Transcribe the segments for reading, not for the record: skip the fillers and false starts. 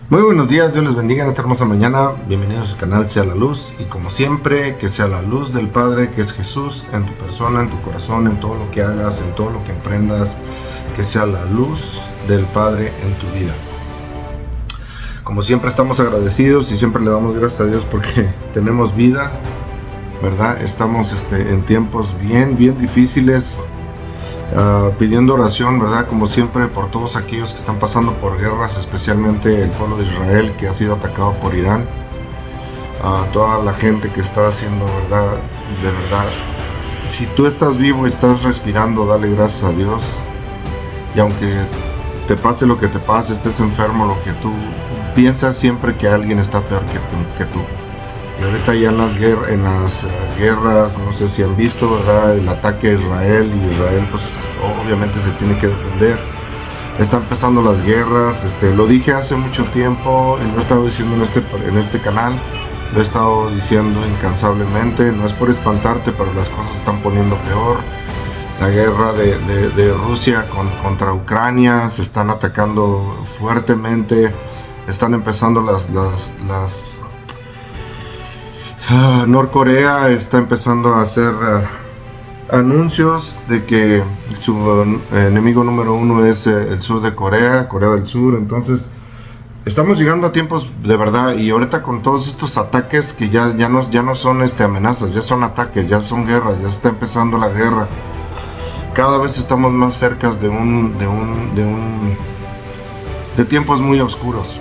Muy buenos días, Dios les bendiga en esta hermosa mañana. Bienvenidos a su canal Sea la Luz. Y como siempre, que sea la luz del Padre, que es Jesús, en tu persona, en tu corazón, en todo lo que hagas, en todo lo que emprendas. Que sea la luz del Padre en tu vida. Como siempre estamos agradecidos y siempre le damos gracias a Dios porque tenemos vida, ¿verdad? Estamos en tiempos bien difíciles. Pidiendo oración, ¿verdad? Como siempre, por todos aquellos que están pasando por guerras, especialmente el pueblo de Israel que ha sido atacado por Irán, toda la gente que está haciendo, ¿verdad? De verdad, si tú estás vivo y estás respirando, dale gracias a Dios. Y aunque te pase lo que te pase, estés enfermo, lo que tú piensas siempre que alguien está peor que tú. Y ahorita ya en las guerras, no sé si han visto, ¿verdad? El ataque a Israel, y Israel pues obviamente se tiene que defender. Están empezando las guerras, lo dije hace mucho tiempo, y lo he estado diciendo en este canal, lo he estado diciendo incansablemente, no es por espantarte, pero las cosas se están poniendo peor. La guerra de Rusia contra Ucrania, se están atacando fuertemente, están empezando Norcorea está empezando a hacer anuncios de que su enemigo número uno es el sur de Corea del Sur. Entonces estamos llegando a tiempos de verdad, y ahorita con todos estos ataques que ya no son amenazas, ya son ataques, ya son guerras, ya se está empezando la guerra. Cada vez estamos más cerca de tiempos muy oscuros.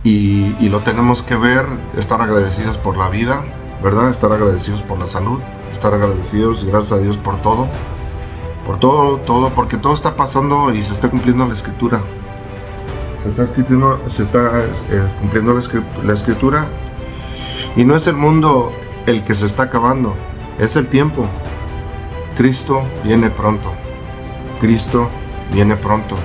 Y lo tenemos que ver, estar agradecidos por la vida, ¿verdad? Estar agradecidos por la salud, estar agradecidos, gracias a Dios por todo, porque todo está pasando y se está cumpliendo la Escritura. Se está cumpliendo la Escritura, y no es el mundo el que se está acabando, es el tiempo. Cristo viene pronto. Cristo viene pronto.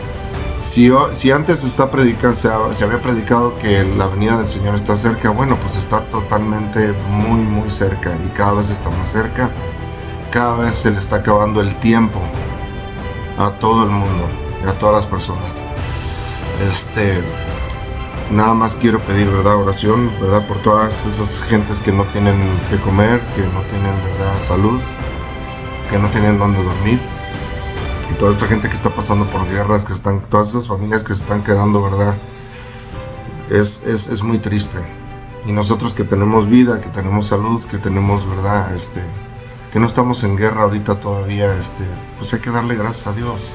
Si antes se había predicado que la venida del Señor está cerca, bueno, pues está totalmente muy cerca, y cada vez está más cerca. Cada vez se le está acabando el tiempo a todo el mundo, a todas las personas. Nada más quiero pedir, ¿verdad? Oración, ¿verdad? Por todas esas gentes que no tienen que comer, que no tienen, ¿verdad? Salud, que no tienen dónde dormir. Y toda esa gente que está pasando por guerras, todas esas familias que se están quedando, ¿verdad? Es muy triste. Y nosotros que tenemos vida, que tenemos salud, que tenemos, ¿verdad? Que no estamos en guerra ahorita todavía, pues hay que darle gracias a Dios.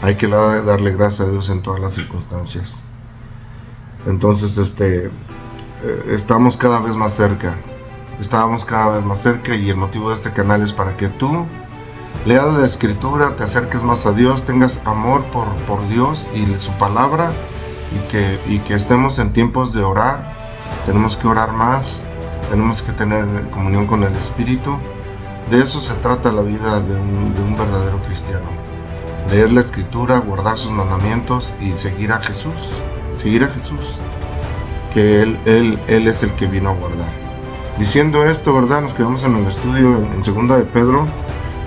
Hay que darle gracias a Dios en todas las circunstancias. Entonces, estamos cada vez más cerca. Y el motivo de este canal es para que tú leas la Escritura, te acerques más a Dios, tengas amor por Dios y su palabra, y que estemos en tiempos de orar. Tenemos que orar más, tenemos que tener comunión con el Espíritu. De eso se trata la vida de un verdadero cristiano. Leer la Escritura, guardar sus mandamientos y seguir a Jesús. Que Él es el que vino a guardar. Diciendo esto, ¿verdad? Nos quedamos en el estudio en 2 de Pedro.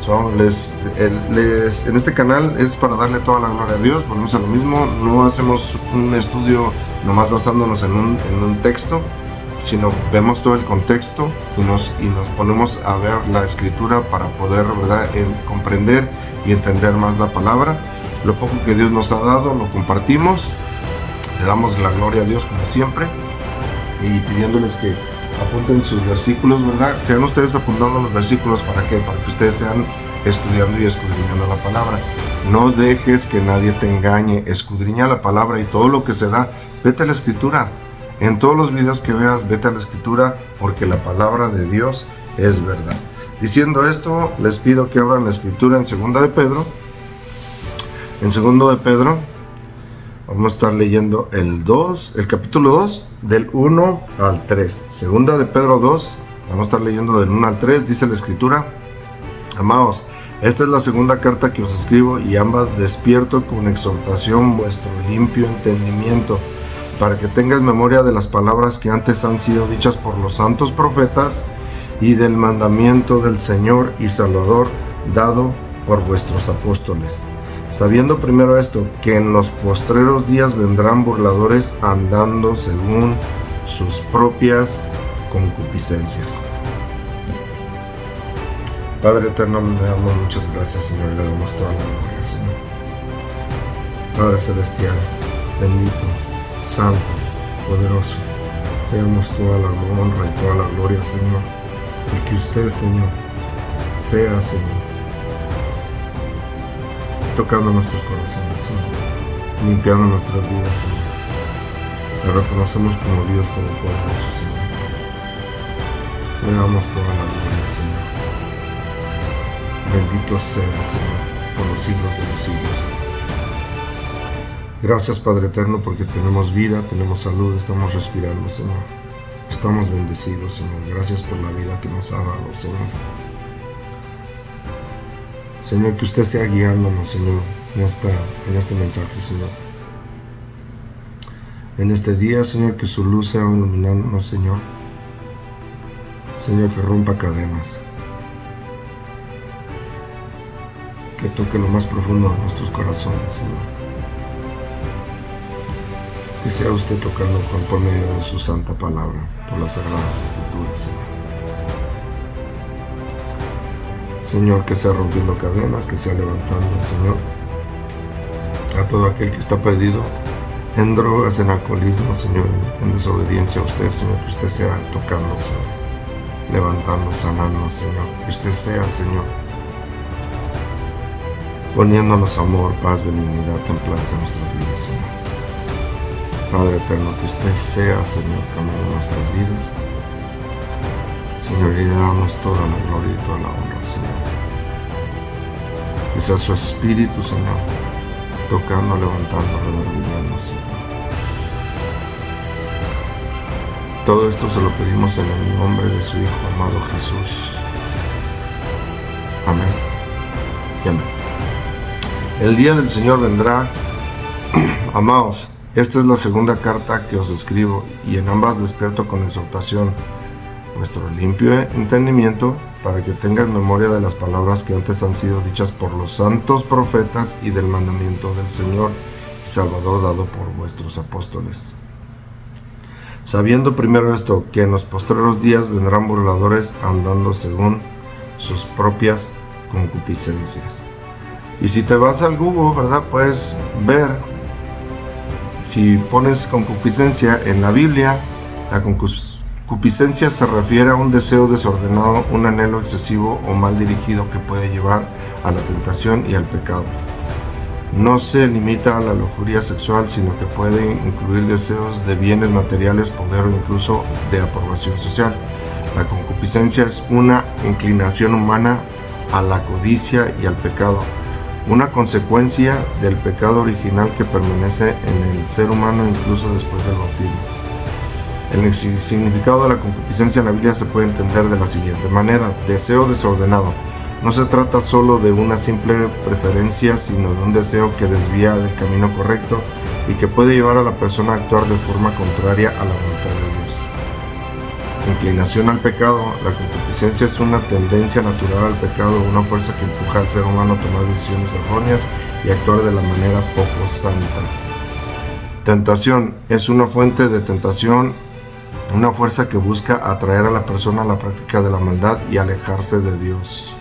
En este canal es para darle toda la gloria a Dios. Volvemos a lo mismo, no hacemos un estudio nomás basándonos en un texto, sino vemos todo el contexto y nos ponemos a ver la Escritura para poder, ¿verdad?, comprender y entender más la palabra. Lo poco que Dios nos ha dado lo compartimos, le damos la gloria a Dios como siempre, y pidiéndoles que apunten sus versículos, ¿verdad? Sean ustedes apuntando los versículos. ¿Para qué? Para que ustedes sean estudiando y escudriñando la palabra. No dejes que nadie te engañe. Escudriña la palabra, y todo lo que se da, vete a la Escritura. En todos los videos que veas, vete a la Escritura, porque la palabra de Dios es verdad. Diciendo esto, les pido que abran la Escritura en 2 de Pedro. En 2 de Pedro vamos a estar leyendo el capítulo 2, del 1 al 3. 2 de Pedro 2, vamos a estar leyendo del 1 al 3. Dice la Escritura: Amados, esta es la segunda carta que os escribo, y ambas despierto con exhortación vuestro limpio entendimiento, para que tengas memoria de las palabras que antes han sido dichas por los santos profetas, y del mandamiento del Señor y Salvador dado por vuestros apóstoles. Sabiendo primero esto, que en los postreros días vendrán burladores andando según sus propias concupiscencias. Padre eterno, le damos muchas gracias, Señor, y le damos toda la gloria, Señor. Padre celestial, bendito, santo, poderoso, le damos toda la honra y toda la gloria, Señor. Y que usted, Señor, sea, Señor, tocando nuestros corazones, Señor, limpiando nuestras vidas, Señor. Le reconocemos como Dios Todopoderoso, Señor. Le damos toda la gloria, Señor. Bendito sea, Señor, por los siglos de los siglos. Gracias, Padre eterno, porque tenemos vida, tenemos salud, estamos respirando, Señor. Estamos bendecidos, Señor. Gracias por la vida que nos ha dado, Señor. Señor, que usted sea guiándonos, Señor, en este mensaje, Señor. En este día, Señor, que su luz sea iluminándonos, Señor. Señor, que rompa cadenas. Que toque lo más profundo de nuestros corazones, Señor. Que sea usted tocando por medio de su santa palabra, por las sagradas escrituras, Señor. Señor, que sea rompiendo cadenas, que sea levantando, Señor, a todo aquel que está perdido en drogas, en alcoholismo, Señor, en desobediencia a usted, Señor, que usted sea tocando, Señor, levantando, sanando, Señor, que usted sea, Señor, poniéndonos amor, paz, benignidad, templanza en nuestras vidas, Señor. Padre eterno, que usted sea, Señor, cambiando nuestras vidas. Señor, y le damos toda la gloria y toda la honra, Señor. Que sea su Espíritu, Señor, tocando, levantando, redarguyendo, Señor. Todo esto se lo pedimos en el nombre de su Hijo amado Jesús. Amén y amén. El día del Señor vendrá. Amados, esta es la segunda carta que os escribo, y en ambas despierto con exhortación vuestro limpio entendimiento, para que tengas memoria de las palabras que antes han sido dichas por los santos profetas y del mandamiento del Señor y Salvador dado por vuestros apóstoles. Sabiendo primero esto, que en los postreros días vendrán burladores andando según sus propias concupiscencias. Y si te vas al Google, ¿verdad? Puedes ver, si pones concupiscencia en la Biblia, la concupiscencia se refiere a un deseo desordenado, un anhelo excesivo o mal dirigido que puede llevar a la tentación y al pecado. No se limita a la lujuria sexual, sino que puede incluir deseos de bienes materiales, poder o incluso de aprobación social. La concupiscencia es una inclinación humana a la codicia y al pecado, una consecuencia del pecado original que permanece en el ser humano incluso después del bautismo. El significado de la concupiscencia en la Biblia se puede entender de la siguiente manera: deseo desordenado. No se trata solo de una simple preferencia, sino de un deseo que desvía del camino correcto y que puede llevar a la persona a actuar de forma contraria a la voluntad de Dios. Inclinación al pecado. La concupiscencia es una tendencia natural al pecado, una fuerza que empuja al ser humano a tomar decisiones erróneas y actuar de la manera poco santa. Tentación es una fuente de tentación, una fuerza que busca atraer a la persona a la práctica de la maldad y alejarse de Dios.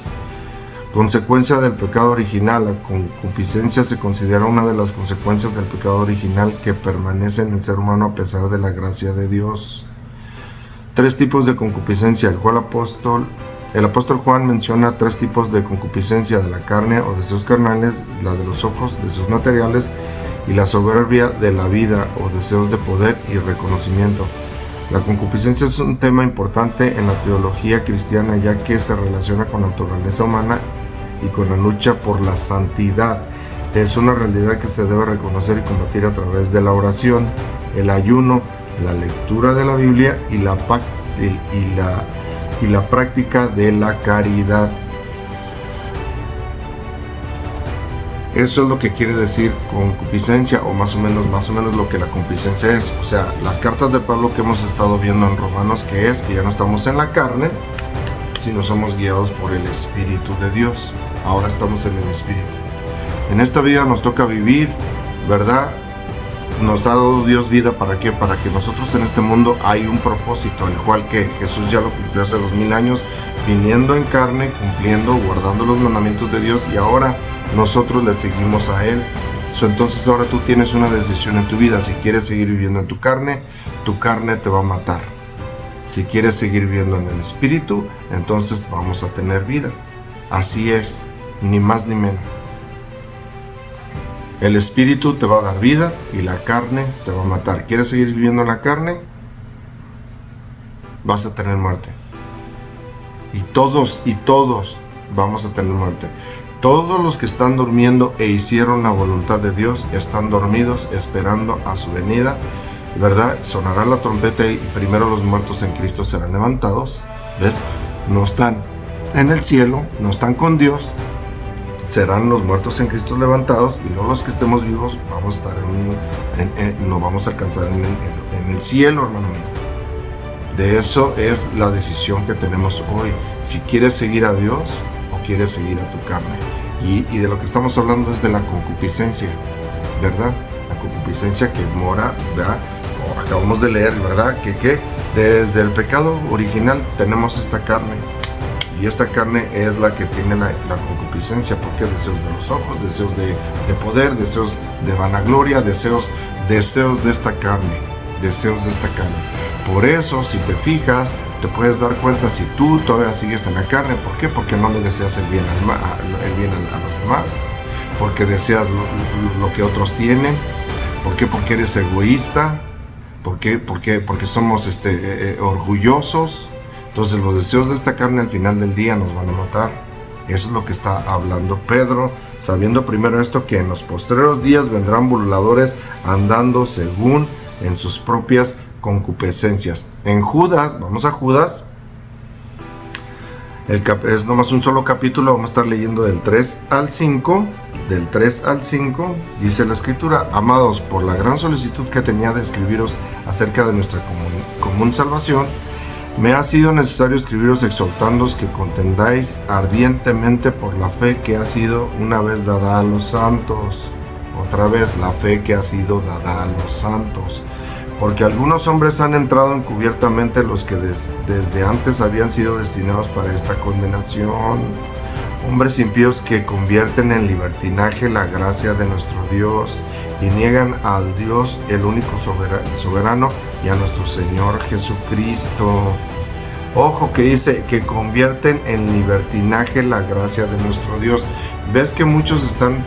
Consecuencia del pecado original. La concupiscencia se considera una de las consecuencias del pecado original que permanece en el ser humano a pesar de la gracia de Dios. Tres tipos de concupiscencia. El apóstol Juan menciona tres tipos de concupiscencia: de la carne o deseos carnales, la de los ojos, deseos materiales, y la soberbia de la vida o deseos de poder y reconocimiento. La concupiscencia es un tema importante en la teología cristiana, ya que se relaciona con la naturaleza humana y con la lucha por la santidad. Es una realidad que se debe reconocer y combatir a través de la oración, el ayuno, la lectura de la Biblia y la práctica de la caridad. Eso es lo que quiere decir concupiscencia, o más o menos lo que la concupiscencia es. O sea, las cartas de Pablo que hemos estado viendo en Romanos, que es que ya no estamos en la carne, sino somos guiados por el Espíritu de Dios. Ahora estamos en el Espíritu. En esta vida nos toca vivir, ¿verdad? Nos ha dado Dios vida, ¿para qué? Para que nosotros en este mundo hay un propósito, el cual que Jesús ya lo cumplió hace 2000 años, viniendo en carne, cumpliendo, guardando los mandamientos de Dios, y ahora nosotros le seguimos a Él. Entonces ahora tú tienes una decisión en tu vida. Si quieres seguir viviendo en tu carne te va a matar. Si quieres seguir viviendo en el Espíritu, entonces vamos a tener vida. Así es, ni más ni menos. El Espíritu te va a dar vida y la carne te va a matar. ¿Quieres seguir viviendo en la carne? Vas a tener muerte. Y todos vamos a tener muerte. Todos los que están durmiendo e hicieron la voluntad de Dios están dormidos esperando a su venida, ¿verdad? Sonará la trompeta y primero los muertos en Cristo serán levantados. ¿Ves? No están en el cielo, no están con Dios. Serán los muertos en Cristo levantados, y luego los que estemos vivos vamos a estar nos vamos a alcanzar en el cielo, hermano mío. De eso es la decisión que tenemos hoy. Si quieres seguir a Dios o quieres seguir a tu carne. Y de lo que estamos hablando es de la concupiscencia, ¿verdad? La concupiscencia que mora, ¿verdad? Como acabamos de leer, ¿verdad? Que desde el pecado original tenemos esta carne. Y esta carne es la que tiene la concupiscencia, porque deseos de los ojos, deseos de poder, deseos de vanagloria, deseos de esta carne, deseos de esta carne. Por eso, si te fijas, te puedes dar cuenta si tú todavía sigues en la carne. ¿Por qué? Porque no le deseas el bien a los demás, porque deseas lo que otros tienen. ¿Por qué? Porque eres egoísta. ¿Por qué? Porque somos orgullosos. Entonces los deseos de esta carne al final del día nos van a matar. Eso es lo que está hablando Pedro, sabiendo primero esto, que en los postreros días vendrán burladores andando según en sus propias concupiscencias. En Judas, vamos a Judas, es nomás un solo capítulo, vamos a estar leyendo del 3 al 5, dice la Escritura: amados, por la gran solicitud que tenía de escribiros acerca de nuestra común salvación, me ha sido necesario escribiros exhortándoos que contendáis ardientemente por la fe que ha sido una vez dada a los santos. Otra vez, la fe que ha sido dada a los santos. Porque algunos hombres han entrado encubiertamente, los que desde antes habían sido destinados para esta condenación. Hombres impíos que convierten en libertinaje la gracia de nuestro Dios y niegan al Dios, el único soberano, y a nuestro Señor Jesucristo. Ojo, que dice que convierten en libertinaje la gracia de nuestro Dios. Ves que muchos están,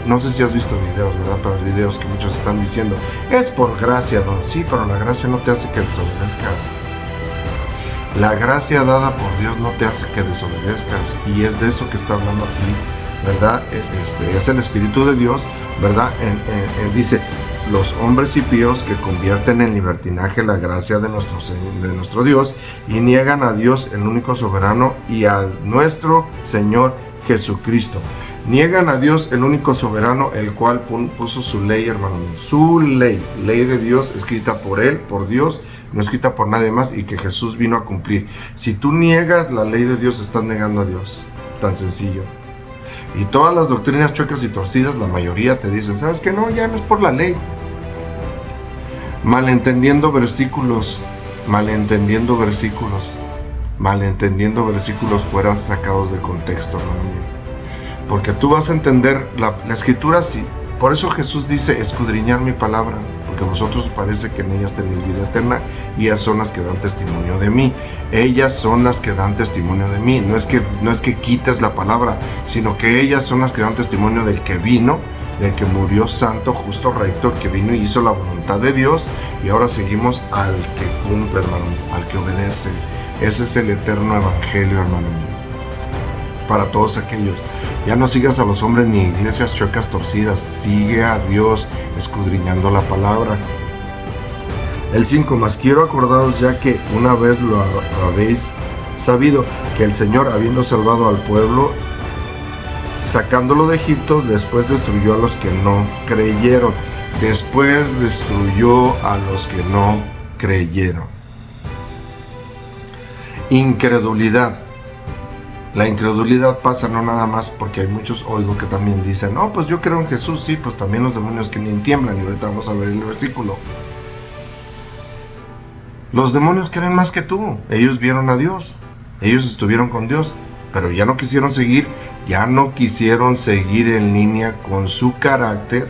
no sé si has visto videos, ¿verdad? Pero videos que muchos están diciendo, es por gracia, ¿no? Sí, pero la gracia no te hace que desobedezcas. La gracia dada por Dios no te hace que desobedezcas, y es de eso que está hablando aquí, ¿verdad? Es el Espíritu de Dios, ¿verdad? Dice, los hombres impíos que convierten en libertinaje la gracia de nuestro Dios y niegan a Dios, el único soberano, y a nuestro Señor Jesucristo. Niegan a Dios, el único soberano, el cual puso su ley, hermano, su ley de Dios, escrita por Él, por Dios, no escrita por nadie más, y que Jesús vino a cumplir. Si tú niegas la ley de Dios, estás negando a Dios. Tan sencillo. Y todas las doctrinas chuecas y torcidas, la mayoría te dicen, ¿sabes qué? No, ya no es por la ley. Malentendiendo versículos fuera sacados de contexto, hermano mío. Porque tú vas a entender la Escritura, sí. Por eso Jesús dice, escudriñar mi palabra, porque a vosotros parece que en ellas tenéis vida eterna, y ellas son las que dan testimonio de mí. Ellas son las que dan testimonio de mí. No es que quites la palabra, sino que ellas son las que dan testimonio del que vino, del que murió santo, justo, recto, el que vino y hizo la voluntad de Dios, y ahora seguimos al que cumple, hermano, al que obedece. Ese es el eterno evangelio, hermano mío. Para todos aquellos, ya no sigas a los hombres ni iglesias chuecas torcidas, sigue a Dios escudriñando la palabra. El 5, mas quiero acordaros, ya que una vez lo habéis sabido, que el Señor, habiendo salvado al pueblo, sacándolo de Egipto, después destruyó a los que no creyeron. Incredulidad. La incredulidad pasa no nada más porque hay muchos, oigo, que también dicen, no, pues yo creo en Jesús, sí, pues también los demonios que ni tiemblan, y ahorita vamos a ver el versículo. Los demonios creen más que tú, ellos vieron a Dios, ellos estuvieron con Dios, pero ya no quisieron seguir en línea con su carácter,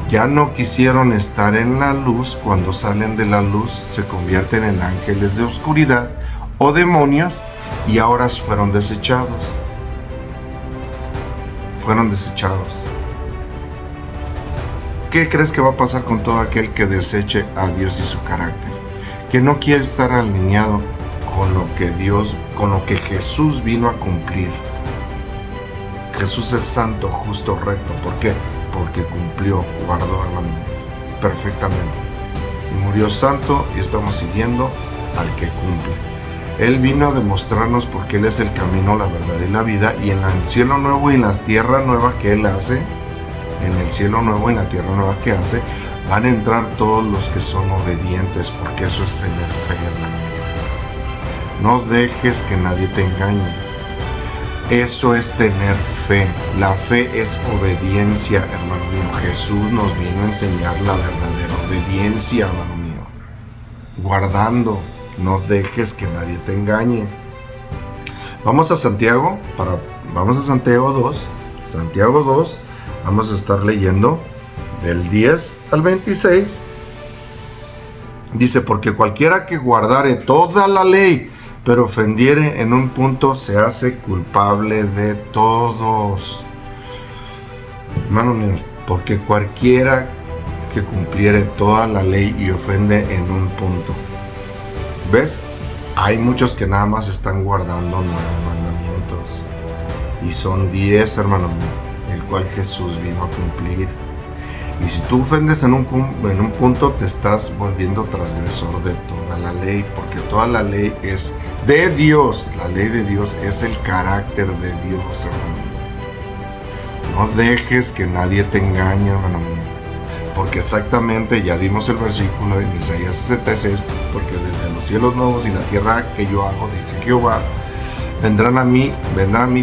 ya no quisieron estar en la luz. Cuando salen de la luz se convierten en ángeles de oscuridad o demonios, y ahora fueron desechados. ¿Qué crees que va a pasar con todo aquel que deseche a Dios y su carácter? Que no quiere estar alineado con lo que Jesús vino a cumplir. Jesús es santo, justo, recto. ¿Por qué? Porque cumplió, guardó, hermano, perfectamente. Y murió santo, y estamos siguiendo al que cumple. Él vino a demostrarnos porque Él es el camino, la verdad y la vida, y en el cielo nuevo y en la tierra nueva que Él hace, van a entrar todos los que son obedientes, porque eso es tener fe, hermano. No dejes que nadie te engañe. Eso es tener fe. La fe es obediencia, hermano mío. Jesús nos vino a enseñar la verdadera obediencia, hermano mío. Guardando, no dejes que nadie te engañe. Vamos a Santiago 2. Santiago 2. Vamos a estar leyendo del 10 al 26. Dice, porque cualquiera que guardare toda la ley, pero ofendiere en un punto, se hace culpable de todos. Hermano mío, porque cualquiera que cumpliere toda la ley y ofende en un punto. ¿Ves? Hay muchos que nada más están guardando 9 mandamientos. Y son 10, hermano mío, el cual Jesús vino a cumplir. Y si tú ofendes en un punto, te estás volviendo transgresor de toda la ley, porque toda la ley es de Dios. La ley de Dios es el carácter de Dios, hermano mío. No dejes que nadie te engañe, hermano mío, porque exactamente ya dimos el versículo en Isaías 66, porque desde los cielos nuevos y la tierra que yo hago, dice Jehová, vendrá a mí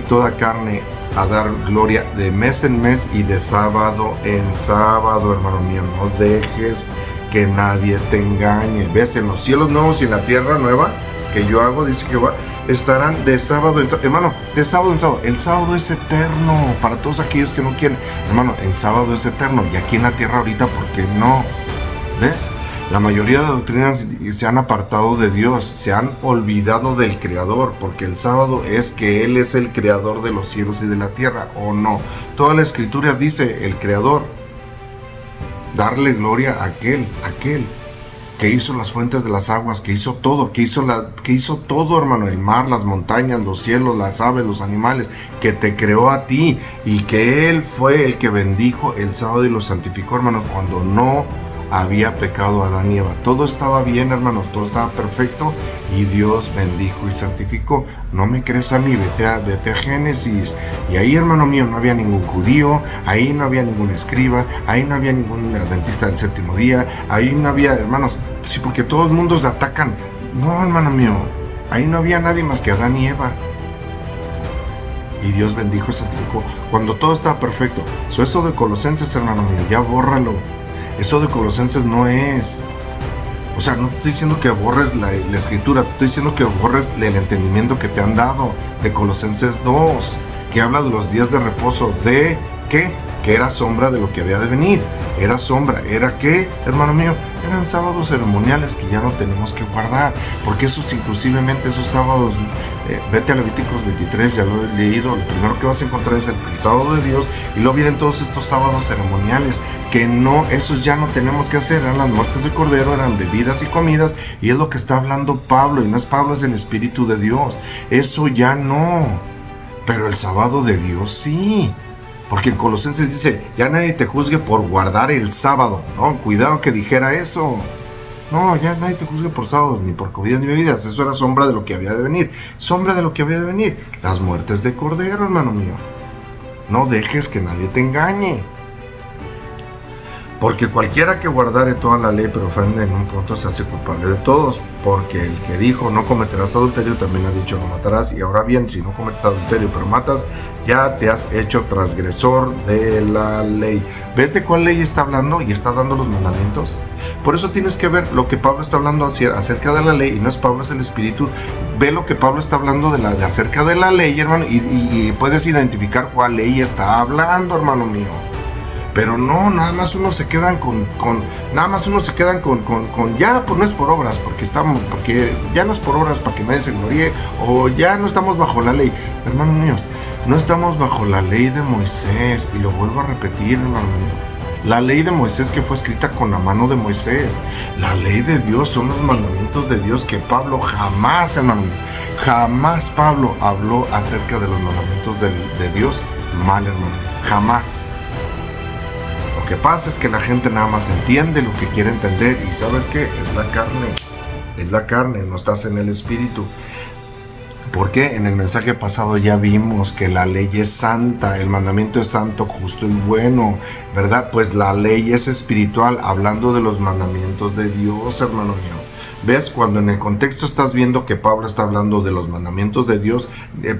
toda carne a dar gloria de mes en mes y de sábado en sábado, hermano mío. No dejes que nadie te engañe. ¿Ves? En los cielos nuevos y en la tierra nueva que yo hago, dice Jehová, estarán de sábado en sábado. Hermano, de sábado en sábado. El sábado es eterno para todos aquellos que no quieren. Hermano, el sábado es eterno. Y aquí en la tierra ahorita, ¿por qué no? ¿Ves? La mayoría de doctrinas se han apartado de Dios, se han olvidado del Creador, porque el sábado es que Él es el Creador de los cielos y de la tierra, ¿o no? Toda la Escritura dice, el Creador, darle gloria a aquel que hizo las fuentes de las aguas, que hizo todo, que hizo todo, hermano, el mar, las montañas, los cielos, las aves, los animales, que te creó a ti, y que Él fue el que bendijo el sábado y lo santificó, hermano, cuando no había pecado Adán y Eva. Todo estaba bien, hermanos, todo estaba perfecto, y Dios bendijo y santificó. No me crees a mí, vete a Génesis, y ahí, hermano mío, no había ningún judío, ahí no había ningún escriba, ahí no había ningún adventista del séptimo día, ahí no había, hermanos, sí, porque todos los mundos atacan. No, hermano mío, ahí no había nadie más que Adán y Eva. Y Dios bendijo y santificó cuando todo estaba perfecto. Eso de Colosenses, hermano mío, ya bórralo. Eso de Colosenses no es. O sea, no te estoy diciendo que borres la escritura, te estoy diciendo que borres el entendimiento que te han dado de Colosenses 2, que habla de los días de reposo, de ¿qué? Que era sombra de lo que había de venir. Era sombra, ¿era qué, hermano mío? Eran sábados ceremoniales que ya no tenemos que guardar, porque inclusivamente esos sábados, vete a Levíticos 23, ya lo he leído, lo primero que vas a encontrar es el sábado de Dios, y luego vienen todos estos sábados ceremoniales, que no, esos ya no tenemos que hacer, eran las muertes de cordero, eran bebidas y comidas, y es lo que está hablando Pablo, y no es Pablo, es el Espíritu de Dios, eso ya no, pero el sábado de Dios sí. Porque en Colosenses dice, ya nadie te juzgue por guardar el sábado, ¿no? Cuidado que dijera eso. No, ya nadie te juzgue por sábados, ni por comidas ni bebidas. Eso era sombra de lo que había de venir. Sombra de lo que había de venir. Las muertes de cordero, hermano mío. No dejes que nadie te engañe. Porque cualquiera que guardare toda la ley pero ofende en un punto se hace culpable de todos. Porque el que dijo no cometerás adulterio también ha dicho no matarás. Y ahora bien, si no cometes adulterio pero matas, ya te has hecho transgresor de la ley. ¿Ves de cuál ley está hablando y está dando los mandamientos? Por eso tienes que ver lo que Pablo está hablando acerca de la ley. Y no es Pablo, es el Espíritu. Ve lo que Pablo está hablando de acerca de la ley, hermano. Y puedes identificar cuál ley está hablando, hermano mío. Pero no, nada más uno se quedan con ya, pues no es por obras, porque ya no es por obras para que nadie se gloríe, o ya no estamos bajo la ley. Hermanos míos, no estamos bajo la ley de Moisés, y lo vuelvo a repetir, hermano mío. La ley de Moisés que fue escrita con la mano de Moisés. La ley de Dios son los mandamientos de Dios que Pablo jamás, hermano mío, jamás Pablo habló acerca de los mandamientos de Dios mal, hermano mío, jamás. Lo que pasa es que la gente nada más entiende lo que quiere entender y ¿sabes qué? Es la carne, no estás en el Espíritu. Porque en el mensaje pasado ya vimos que la ley es santa, el mandamiento es santo, justo y bueno, ¿verdad? Pues la ley es espiritual, hablando de los mandamientos de Dios, hermano mío. ¿Ves? Cuando en el contexto estás viendo que Pablo está hablando de los mandamientos de Dios,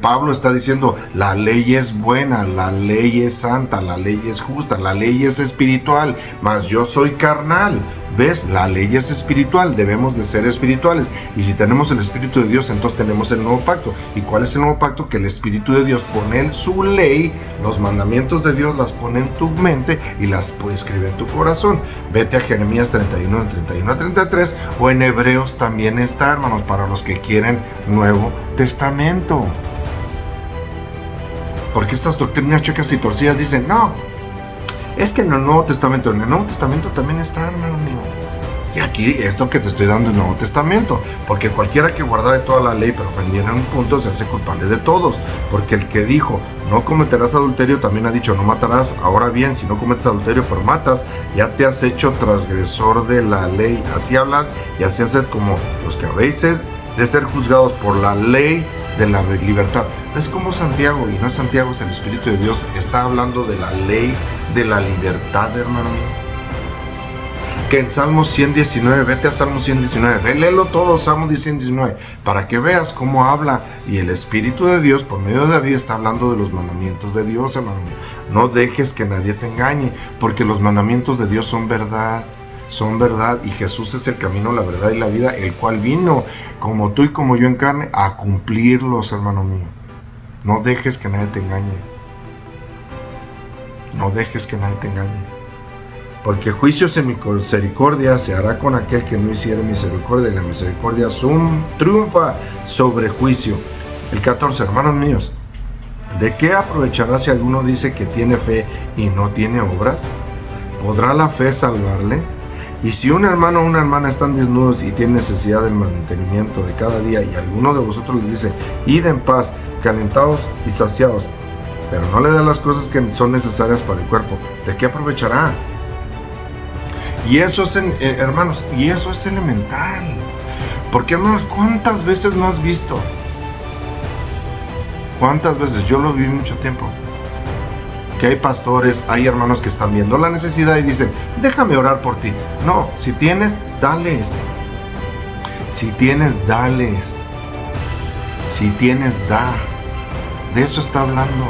Pablo está diciendo, la ley es buena, la ley es santa, la ley es justa, la ley es espiritual, mas yo soy carnal. ¿Ves? La ley es espiritual, debemos de ser espirituales. Y si tenemos el Espíritu de Dios, entonces tenemos el nuevo pacto. ¿Y cuál es el nuevo pacto? Que el Espíritu de Dios pone su ley, los mandamientos de Dios las pone en tu mente y las escribe en tu corazón. Vete a Jeremías 31, del 31 al 33, o en Hebreos también está, hermanos, para los que quieren Nuevo Testamento. Porque estas doctrinas chuecas y torcidas dicen, no, es que en el Nuevo Testamento también está, hermano mío. Y aquí, esto que te estoy dando en el Nuevo Testamento. Porque cualquiera que guardare toda la ley pero ofendiera en un punto se hace culpable de todos. Porque el que dijo, no cometerás adulterio, también ha dicho, no matarás. Ahora bien, si no cometes adulterio pero matas, ya te has hecho transgresor de la ley. Así hablan y así haced como los que habéis de ser juzgados por la ley de la libertad. Es como Santiago, y no es Santiago, es el Espíritu de Dios, está hablando de la ley de la libertad, hermano mío. Que en Salmo 119, vete a Salmo 119, léelo todo, Salmo 119, para que veas cómo habla, y el Espíritu de Dios, por medio de David, está hablando de los mandamientos de Dios, hermano mío. No dejes que nadie te engañe, porque los mandamientos de Dios son verdad, y Jesús es el camino, la verdad y la vida, el cual vino, como tú y como yo en carne, a cumplirlos, hermano mío. No dejes que nadie te engañe. No dejes que nadie te engañe. Porque juicio sin misericordia se hará con aquel que no hiciere misericordia, y la misericordia triunfa sobre juicio. El 14, hermanos míos, ¿de qué aprovechará si alguno dice que tiene fe y no tiene obras? ¿Podrá la fe salvarle? Y si un hermano o una hermana están desnudos y tienen necesidad del mantenimiento de cada día, y alguno de vosotros les dice, id en paz, calentados y saciados, pero no le da las cosas que son necesarias para el cuerpo, ¿de qué aprovechará? Y eso es, hermanos, y eso es elemental. Porque, hermanos, ¿cuántas veces no has visto? ¿Cuántas veces? Yo lo viví mucho tiempo. Que hay pastores, hay hermanos que están viendo la necesidad y dicen, déjame orar por ti. No, si tienes, dales. Si tienes, dales. Si tienes, da. De eso está hablando.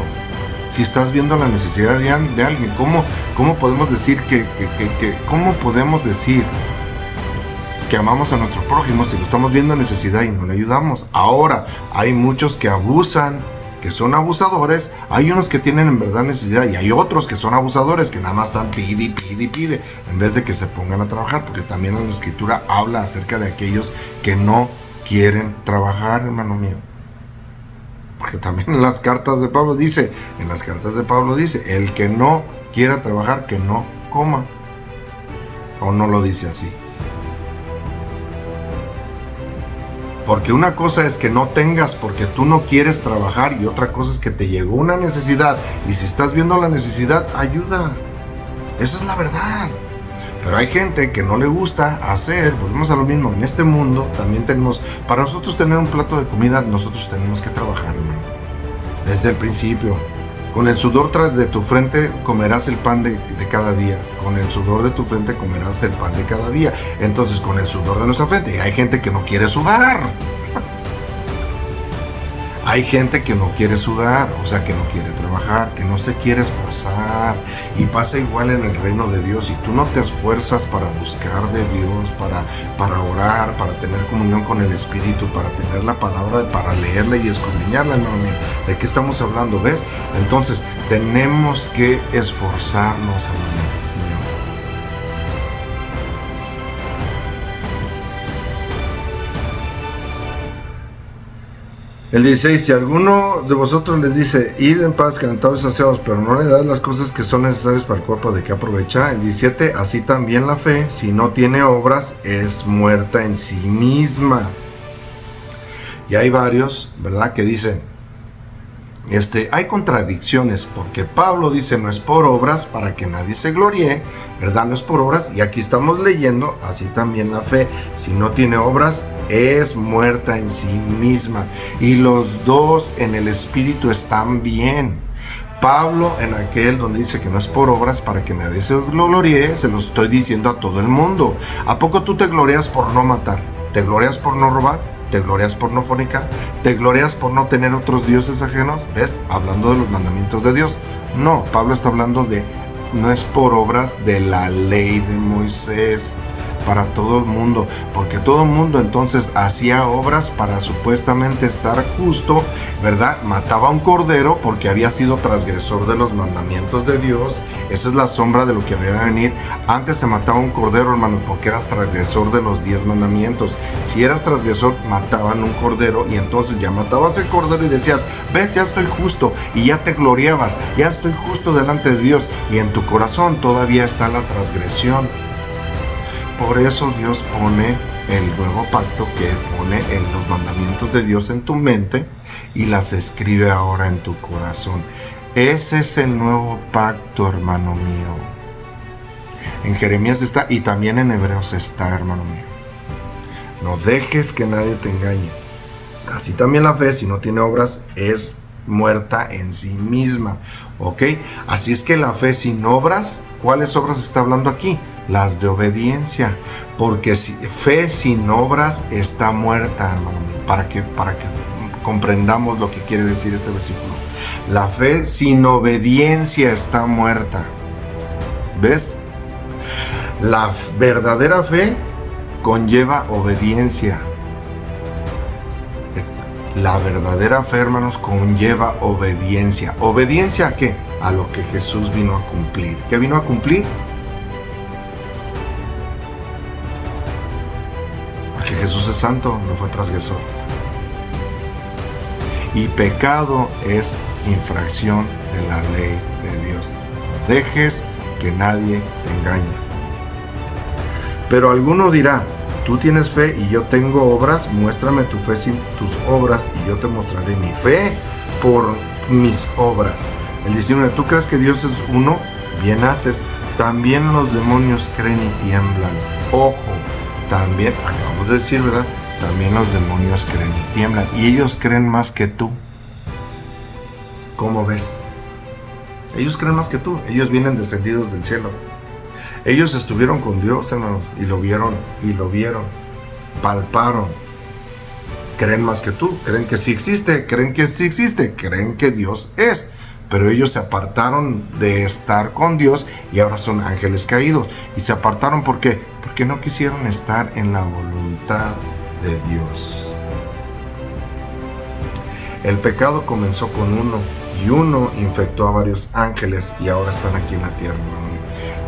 Si estás viendo la necesidad de alguien, ¿cómo podemos decir cómo podemos decir que amamos a nuestro prójimo si lo estamos viendo en necesidad y no le ayudamos? Ahora, hay muchos que abusan, que son abusadores, hay unos que tienen en verdad necesidad y hay otros que son abusadores que nada más están pide en vez de que se pongan a trabajar, porque también la Escritura habla acerca de aquellos que no quieren trabajar, hermano mío. Porque también en las cartas de Pablo dice, el que no quiera trabajar, que no coma. ¿O no lo dice así? Porque una cosa es que no tengas porque tú no quieres trabajar, y otra cosa es que te llegó una necesidad, y si estás viendo la necesidad, ayuda. Esa es la verdad. Pero hay gente que no le gusta hacer, volvemos a lo mismo, en este mundo también tenemos, para nosotros tener un plato de comida, nosotros tenemos que trabajar, hermano. Desde el principio, Con el sudor de tu frente comerás el pan de cada día. Con el sudor de tu frente comerás el pan de cada día. Entonces, con el sudor de nuestra frente, hay gente que no quiere sudar. Hay gente que no quiere sudar, o sea, que no quiere trabajar, que no se quiere esforzar. Y pasa igual en el reino de Dios. Si tú no te esfuerzas para buscar de Dios, para orar, para tener comunión con el Espíritu, para tener la palabra, para leerla y escudriñarla, hermano mío, ¿de qué estamos hablando? ¿Ves? Entonces, tenemos que esforzarnos, hermano mío. El 16, si alguno de vosotros les dice, id en paz, calentados y saciados, pero no le das las cosas que son necesarias para el cuerpo, ¿de qué aprovecha? El 17, así también la fe, si no tiene obras, es muerta en sí misma. Y hay varios, ¿verdad?, que dicen, hay contradicciones, porque Pablo dice, no es por obras para que nadie se gloríe, ¿verdad? No es por obras, y aquí estamos leyendo, así también la fe, si no tiene obras, es muerta en sí misma. Y los dos en el Espíritu están bien. Pablo en aquel donde dice que no es por obras para que nadie se gloríe, se lo estoy diciendo a todo el mundo. ¿A poco tú te glorias por no matar? ¿Te glorias por no robar? ¿Te glorias por no fornicar? ¿Te glorias por no tener otros dioses ajenos? ¿Ves? Hablando de los mandamientos de Dios. No, Pablo está hablando de, no es por obras de la ley de Moisés para todo el mundo, porque todo el mundo entonces hacía obras para supuestamente estar justo, ¿verdad? Mataba a un cordero porque había sido transgresor de los mandamientos de Dios. Esa es la sombra de lo que había de venir. Antes se mataba un cordero, hermano, porque eras transgresor de los 10 mandamientos. Si eras transgresor, mataban un cordero, y entonces ya matabas el cordero y decías, ves, ya estoy justo, y ya te gloriabas, ya estoy justo delante de Dios, y en tu corazón todavía está la transgresión. Por eso Dios pone el nuevo pacto, que pone en los mandamientos de Dios en tu mente y las escribe ahora en tu corazón. Ese es el nuevo pacto, hermano mío. En Jeremías está, y también en Hebreos está, hermano mío. No dejes que nadie te engañe. Así también la fe, si no tiene obras, es muerta en sí misma. ¿Ok? Así es que la fe sin obras, ¿cuáles obras está hablando aquí? Las de obediencia. Porque fe sin obras está muerta, hermano mío. Para que comprendamos lo que quiere decir este versículo. La fe sin obediencia está muerta. ¿Ves? La verdadera fe conlleva obediencia. La verdadera fe, hermanos, conlleva obediencia. ¿Obediencia a qué? A lo que Jesús vino a cumplir. ¿Qué vino a cumplir? Porque Jesús es santo, no fue transgresor. Y pecado es infracción de la ley de Dios. No dejes que nadie te engañe. Pero alguno dirá, tú tienes fe y yo tengo obras, muéstrame tu fe sin tus obras y yo te mostraré mi fe por mis obras. El 19, ¿tú crees que Dios es uno? Bien haces. También los demonios creen y tiemblan. Ojo, también, acabamos de decir, ¿verdad? También los demonios creen y tiemblan. Y ellos creen más que tú. ¿Cómo ves? Ellos creen más que tú. Ellos vienen descendidos del cielo. Ellos estuvieron con Dios, hermanos, y lo vieron, palparon. Creen más que tú, creen que sí existe, creen que Dios es. Pero ellos se apartaron de estar con Dios y ahora son ángeles caídos. Y se apartaron, ¿por qué? Porque no quisieron estar en la voluntad de Dios. El pecado comenzó con uno, y uno infectó a varios ángeles y ahora están aquí en la tierra, hermano.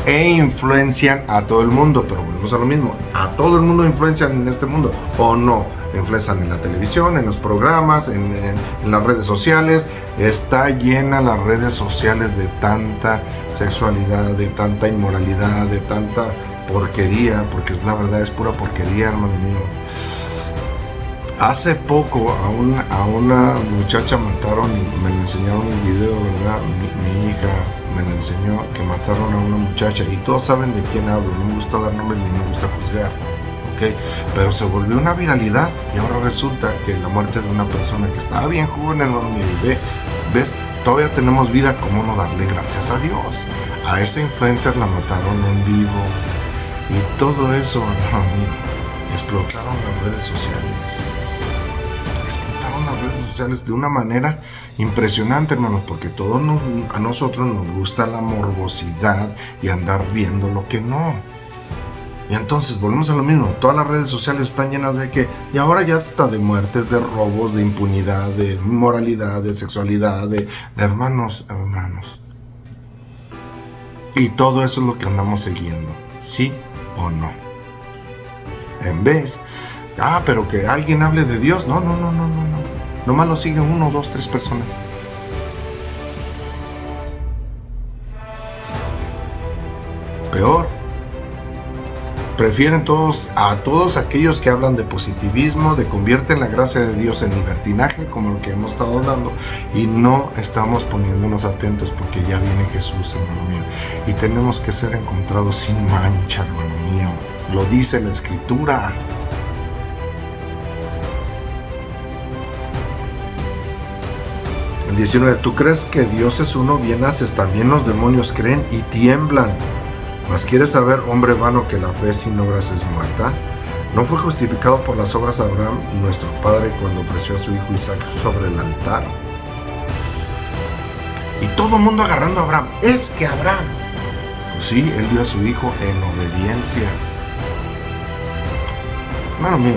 E influencian a todo el mundo, pero volvemos a lo mismo, a todo el mundo influencian en este mundo, o no, influencian en la televisión, en los programas, en las redes sociales. Está llena las redes sociales de tanta sexualidad, de tanta inmoralidad, de tanta porquería, porque es la verdad, es pura porquería, hermano mío. Hace poco a una muchacha mataron, y me lo enseñaron en el video, ¿verdad? Mi hija me lo enseñó, que mataron a una muchacha, y todos saben de quién hablo. No me gusta dar nombres ni me gusta juzgar, ¿ok? Pero se volvió una viralidad, y ahora resulta que la muerte de una persona que estaba bien joven, hermano mío, y ves, todavía tenemos vida, ¿cómo no darle gracias a Dios? A esa influencer la mataron en vivo y todo eso, no, explotaron las redes sociales. Explotaron las redes sociales de una manera impresionante, hermanos, porque a nosotros nos gusta la morbosidad y andar viendo lo que no. Y entonces volvemos a lo mismo, todas las redes sociales están llenas de que, y ahora ya está de muertes, de robos, de impunidad, de inmoralidad, de sexualidad, de hermanos. Y todo eso es lo que andamos siguiendo, ¿sí o no? En vez, pero que alguien hable de Dios, no. Nomás lo siguen 1, 2, 3 personas. Peor. Prefieren a todos aquellos que hablan de positivismo, de convierten la gracia de Dios en libertinaje, como lo que hemos estado hablando, y no estamos poniéndonos atentos porque ya viene Jesús, hermano mío, y tenemos que ser encontrados sin mancha, hermano mío. Lo dice la Escritura. El 19, ¿tú crees que Dios es uno? Bien haces, también los demonios creen y tiemblan. ¿Mas quieres saber, hombre vano, que la fe sin obras es muerta? ¿No fue justificado por las obras Abraham, nuestro padre, cuando ofreció a su hijo Isaac sobre el altar? Y todo el mundo agarrando a Abraham. Es que Abraham, pues sí, él dio a su hijo en obediencia. Hermano mío,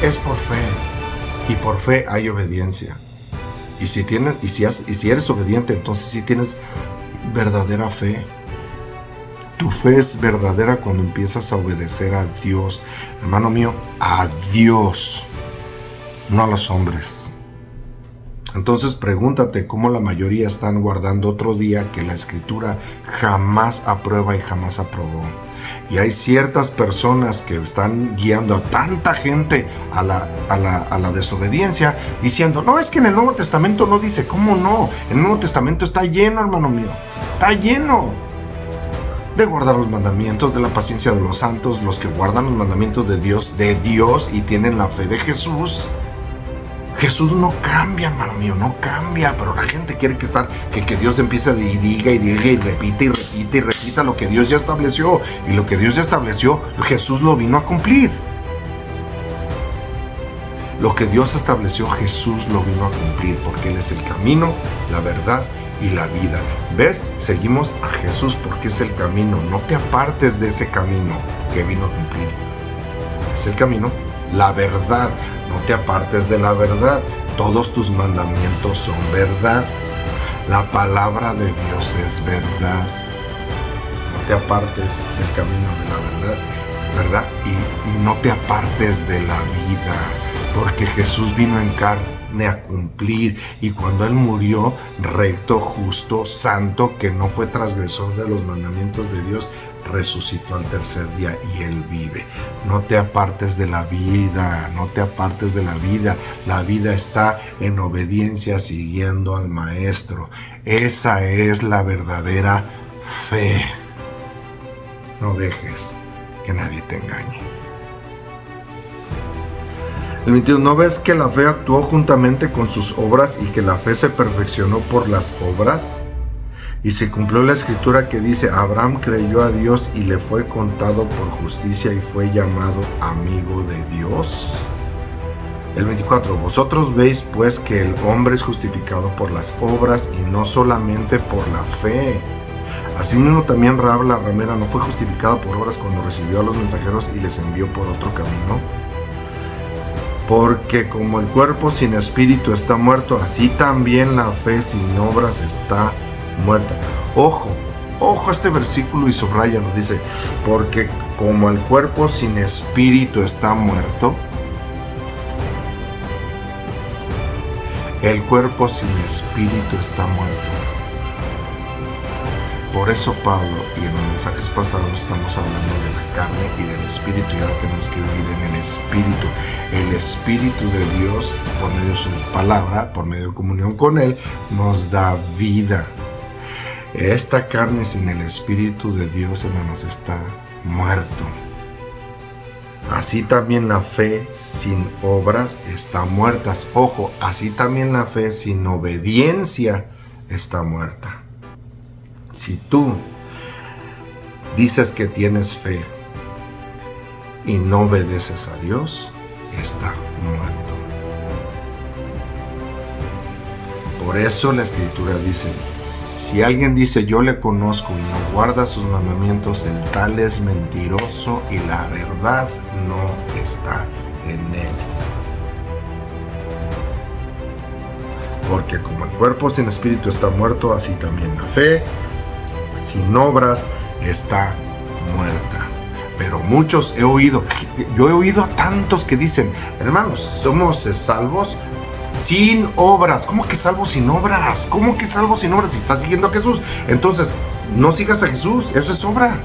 es por fe, y por fe hay obediencia. Y si eres obediente, entonces sí tienes verdadera fe. Tu fe es verdadera cuando empiezas a obedecer a Dios, hermano mío, a Dios, no a los hombres. Entonces pregúntate cómo la mayoría están guardando otro día que la Escritura jamás aprueba y jamás aprobó. Y hay ciertas personas que están guiando a tanta gente a la desobediencia, diciendo, no, es que en el Nuevo Testamento no dice. ¿Cómo no? El Nuevo Testamento está lleno, hermano mío. Está lleno de guardar los mandamientos, de la paciencia de los santos, los que guardan los mandamientos de Dios y tienen la fe de Jesús. Jesús no cambia, hermano mío, no cambia, pero la gente quiere que Dios empiece y diga y repita lo que Dios ya estableció. Y lo que Dios ya estableció, Jesús lo vino a cumplir. Lo que Dios estableció, Jesús lo vino a cumplir, porque Él es el camino, la verdad y la vida. ¿Ves? Seguimos a Jesús porque es el camino. No te apartes de ese camino que vino a cumplir. Es el camino, la verdad. No te apartes de la verdad. Todos tus mandamientos son verdad. La palabra de Dios es verdad. No te apartes del camino de la verdad, y no te apartes de la vida, porque Jesús vino en carne a cumplir, y cuando Él murió, recto, justo, santo, que no fue transgresor de los mandamientos de Dios, resucitó al tercer día y Él vive. No te apartes de la vida, no te apartes de la vida. La vida está en obediencia, siguiendo al Maestro. Esa es la verdadera fe. No dejes que nadie te engañe. El 21, ¿no ves que la fe actuó juntamente con sus obras y que la fe se perfeccionó por las obras? Y se cumplió la Escritura que dice, Abraham creyó a Dios y le fue contado por justicia y fue llamado amigo de Dios. El 24, vosotros veis pues que el hombre es justificado por las obras y no solamente por la fe. Asimismo también Rahab la ramera no fue justificada por obras cuando recibió a los mensajeros y les envió por otro camino. Porque como el cuerpo sin espíritu está muerto, así también la fe sin obras está muerta. Ojo a este versículo y subráyalo, dice, porque como el cuerpo sin espíritu está muerto, el cuerpo sin espíritu está muerto. Por eso Pablo, y en los mensajes pasados estamos hablando de la carne y del espíritu, y ahora tenemos que vivir en el espíritu. El espíritu de Dios, por medio de su palabra, por medio de comunión con Él, nos da vida. Esta carne sin el Espíritu de Dios, hermanos, está muerto. Así también la fe sin obras está muerta. Ojo, así también la fe sin obediencia está muerta. Si tú dices que tienes fe y no obedeces a Dios, está muerto. Por eso la Escritura dice, si alguien dice yo le conozco y no guarda sus mandamientos, el tal es mentiroso y la verdad no está en él. Porque como el cuerpo sin espíritu está muerto, así también la fe sin obras está muerta. Pero muchos yo he oído a tantos que dicen, hermanos, somos salvos sin obras. ¿Cómo que salvo sin obras? ¿Cómo que salvo sin obras? Si estás siguiendo a Jesús, entonces no sigas a Jesús, eso es obra.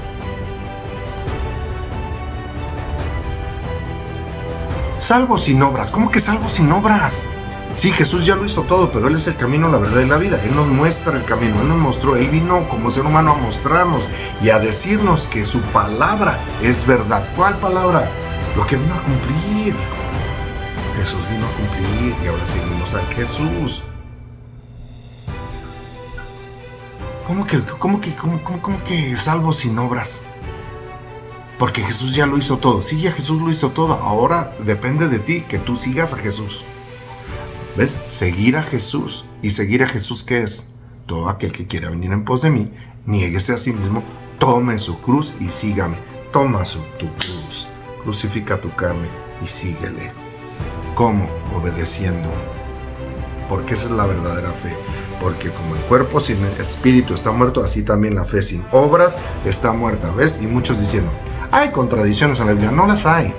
Salvo sin obras. ¿Cómo que salvo sin obras? Sí, Jesús ya lo hizo todo, pero Él es el camino, la verdad y la vida. Él nos muestra el camino, Él nos mostró, Él vino como ser humano a mostrarnos y a decirnos que su palabra es verdad. ¿Cuál palabra? Lo que vino a cumplir. Jesús vino a cumplir y ahora seguimos a Jesús. ¿Cómo que salvo sin obras? Porque Jesús ya lo hizo todo. Sí, ya Jesús lo hizo todo. Ahora depende de ti que tú sigas a Jesús. ¿Ves? Seguir a Jesús. ¿Y seguir a Jesús qué es? Todo aquel que quiera venir en pos de mí, niéguese a sí mismo, tome su cruz y sígame. Toma tu cruz, crucifica tu carne y síguele. ¿Cómo? Obedeciendo. Porque esa es la verdadera fe. Porque como el cuerpo sin espíritu está muerto, así también la fe sin obras está muerta. ¿Ves? Y muchos diciendo, hay contradicciones en la Biblia. No las hay.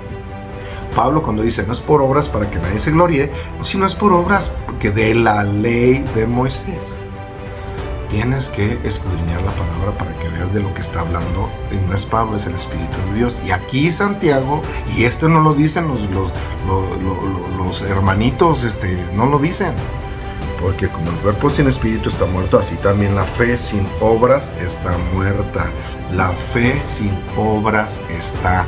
Pablo cuando dice, no es por obras para que nadie se gloríe, sino es por obras porque de la ley de Moisés. Tienes que escudriñar la palabra para que veas de lo que está hablando. Y no es Pablo, es el Espíritu de Dios. Y aquí Santiago, y esto no lo dicen los hermanitos, no lo dicen. Porque como el cuerpo sin espíritu está muerto, así también la fe sin obras está muerta. La fe sin obras está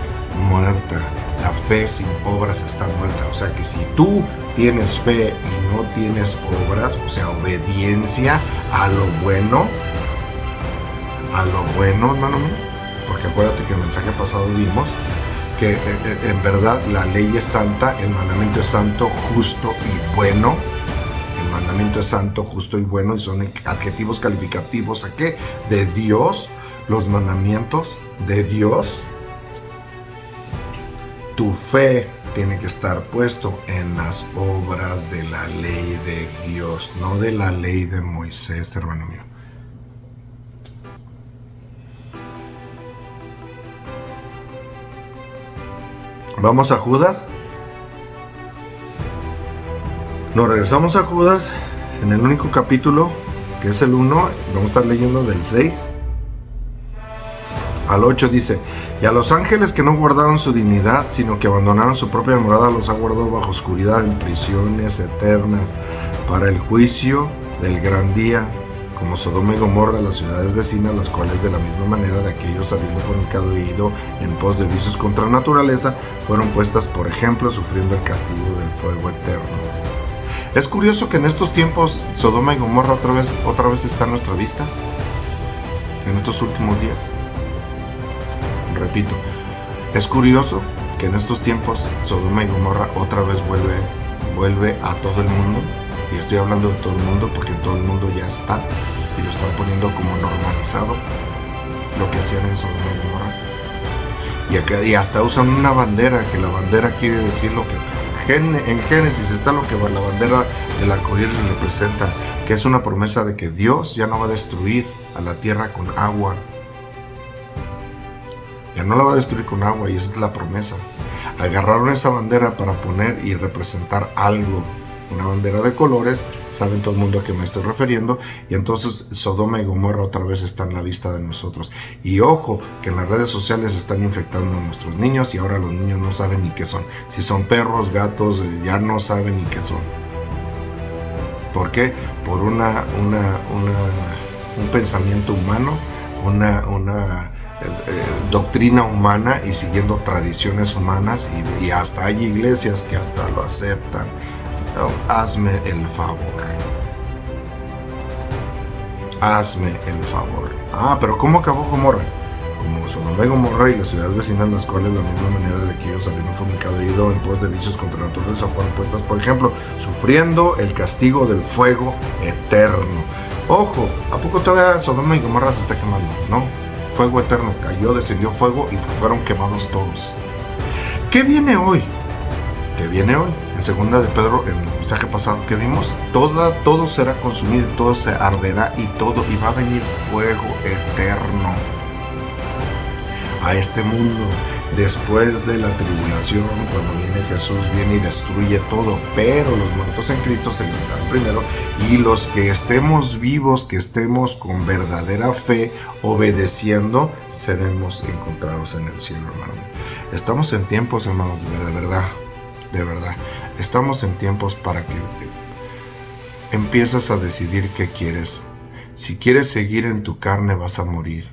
muerta. La fe sin obras está muerta. O sea que si tú tienes fe y no tienes obras, o sea, obediencia a lo bueno, hermano mío, porque acuérdate que en el mensaje pasado vimos que en verdad la ley es santa, el mandamiento es santo, justo y bueno. El mandamiento es santo, justo y bueno, y son adjetivos calificativos ¿a qué? De Dios, los mandamientos de Dios. Tu fe tiene que estar puesto en las obras de la ley de Dios, no de la ley de Moisés, hermano mío. Vamos a Judas. Nos regresamos a Judas en el único capítulo, que es el 1. Vamos a estar leyendo del 6 al 8. Dice, y a los ángeles que no guardaron su dignidad, sino que abandonaron su propia morada, los ha guardado bajo oscuridad en prisiones eternas para el juicio del gran día, como Sodoma y Gomorra, las ciudades vecinas, las cuales de la misma manera de aquellos habiendo fornicado e ido en pos de vicios contra naturaleza, fueron puestas por ejemplo, sufriendo el castigo del fuego eterno. Es curioso que en estos tiempos Sodoma y Gomorra otra vez está a nuestra vista, en estos últimos días. Repito, es curioso que en estos tiempos Sodoma y Gomorra otra vez vuelve a todo el mundo, y estoy hablando de todo el mundo porque todo el mundo ya está y lo están poniendo como normalizado lo que hacían en Sodoma y Gomorra, y hasta usan una bandera, que la bandera quiere decir lo que en Génesis está lo que la bandera del arcoíris representa, que es una promesa de que Dios ya no va a destruir a la tierra con agua. Ya no la va a destruir con agua, y esa es la promesa. Agarraron esa bandera para poner y representar algo, una bandera de colores, saben todo el mundo a qué me estoy refiriendo, y entonces Sodoma y Gomorra otra vez están a la vista de nosotros. Y ojo, que en las redes sociales están infectando a nuestros niños, y ahora los niños no saben ni qué son. Si son perros, gatos, ya no saben ni qué son. ¿Por qué? Por un pensamiento humano, una doctrina humana y siguiendo tradiciones humanas, y hasta hay iglesias que hasta lo aceptan. No, hazme el favor. Hazme el favor. Pero ¿cómo acabó Gomorra? Como Sodoma y Gomorra y las ciudades vecinas, las cuales de la misma manera de que ellos habiendo fornicado y ido en pos de vicios contra la naturaleza fueron puestas, por ejemplo, sufriendo el castigo del fuego eterno. Ojo, ¿a poco todavía Sodoma y Gomorra se está quemando? No, fuego eterno, cayó, descendió fuego y fueron quemados todos. ¿Qué viene hoy? ¿Qué viene hoy? En segunda de Pedro, en el mensaje pasado que vimos, todo será consumido, todo se arderá y va a venir fuego eterno a este mundo. Después de la tribulación, cuando viene Jesús, viene y destruye todo, pero los muertos en Cristo se levantarán primero, y los que estemos vivos, que estemos con verdadera fe, obedeciendo, seremos encontrados en el cielo, hermano. Estamos en tiempos, hermanos, de verdad, estamos en tiempos para que empiezas a decidir qué quieres. Si quieres seguir en tu carne, vas a morir,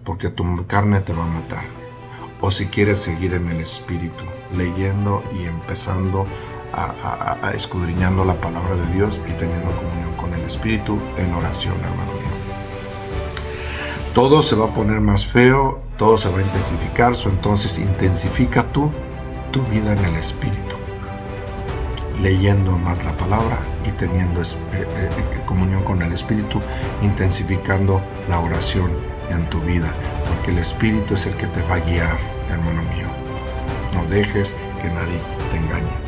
porque tu carne te va a matar. O si quieres seguir en el Espíritu, leyendo y empezando a escudriñando la palabra de Dios y teniendo comunión con el Espíritu en oración, hermano mío. Todo se va a poner más feo, todo se va a intensificar, entonces intensifica tu vida en el Espíritu, leyendo más la palabra y teniendo comunión con el Espíritu, intensificando la oración en tu vida, porque el Espíritu es el que te va a guiar, hermano mío. No dejes que nadie te engañe.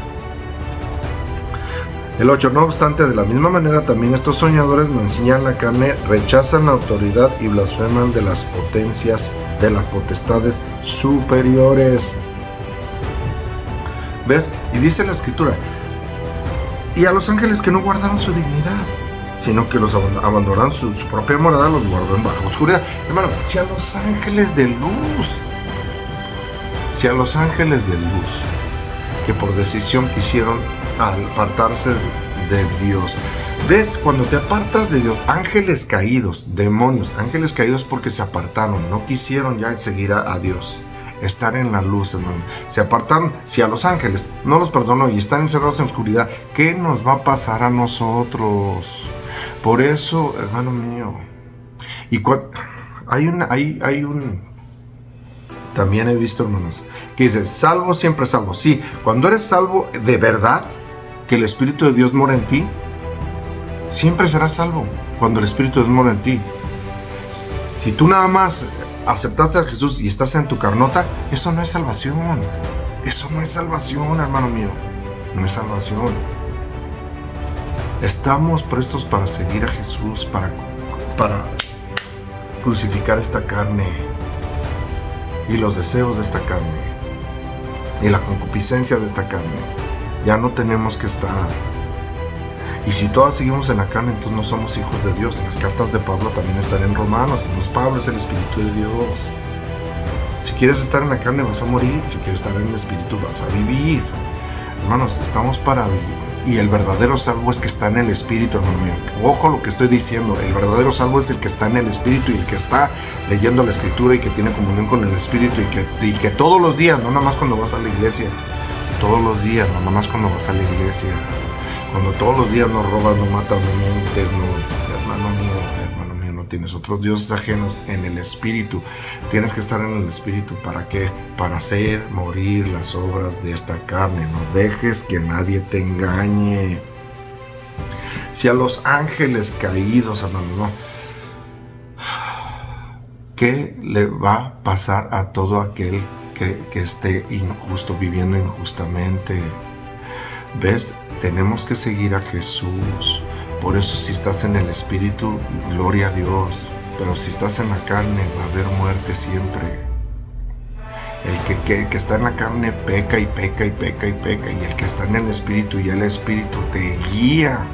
El 8. No obstante, de la misma manera también estos soñadores mancillan la carne, rechazan la autoridad y blasfeman de las potencias, de las potestades superiores. ¿Ves? Y dice la Escritura, y a los ángeles que no guardaron su dignidad, sino que los abandonaron su propia morada, los guardó en baja oscuridad. Hermano, si a los ángeles de luz, que por decisión quisieron apartarse de Dios. ¿Ves? Cuando te apartas de Dios, ángeles caídos, demonios, ángeles caídos porque se apartaron, no quisieron ya seguir a Dios, estar en la luz, hermano. Se apartaron. Si a los ángeles no los perdonó y están encerrados en oscuridad, ¿qué nos va a pasar a nosotros? Por eso, hermano mío, y también he visto, hermanos, que dice, salvo siempre salvo. Sí, cuando eres salvo de verdad, que el Espíritu de Dios mora en ti, siempre serás salvo cuando el Espíritu de Dios mora en ti. Si tú nada más aceptaste a Jesús y estás en tu carnota, eso no es salvación. Eso no es salvación, hermano mío. No es salvación. Estamos prestos para seguir a Jesús, para crucificar esta carne y los deseos de esta carne y la concupiscencia de esta carne. Ya no tenemos que estar. Y si todas seguimos en la carne, entonces no somos hijos de Dios. En las cartas de Pablo también están en Romanos. En los Pablo es el Espíritu de Dios. Si quieres estar en la carne, vas a morir. Si quieres estar en el Espíritu, vas a vivir. Hermanos, estamos para vivir. Y el verdadero salvo es que está en el Espíritu, hermano mío. Ojo lo que estoy diciendo. El verdadero salvo es el que está en el Espíritu y el que está leyendo la Escritura y que tiene comunión con el Espíritu y que todos los días, no nada más cuando vas a la iglesia, todos los días, no nada más cuando vas a la iglesia, cuando todos los días no robas, no matas, no mientes, hermano mío, no tienes otros dioses ajenos en el Espíritu. Tienes que estar en el Espíritu. ¿Para qué? Para hacer morir las obras de esta carne. No dejes que nadie te engañe. Si a los ángeles caídos, hermano, no. ¿Qué le va a pasar a todo aquel que esté injusto, viviendo injustamente? ¿Ves? Tenemos que seguir a Jesús. Por eso, si estás en el Espíritu, gloria a Dios. Pero si estás en la carne, va a haber muerte siempre. El que está en la carne peca y peca y peca y peca. Y el que está en el Espíritu, y el Espíritu te guía.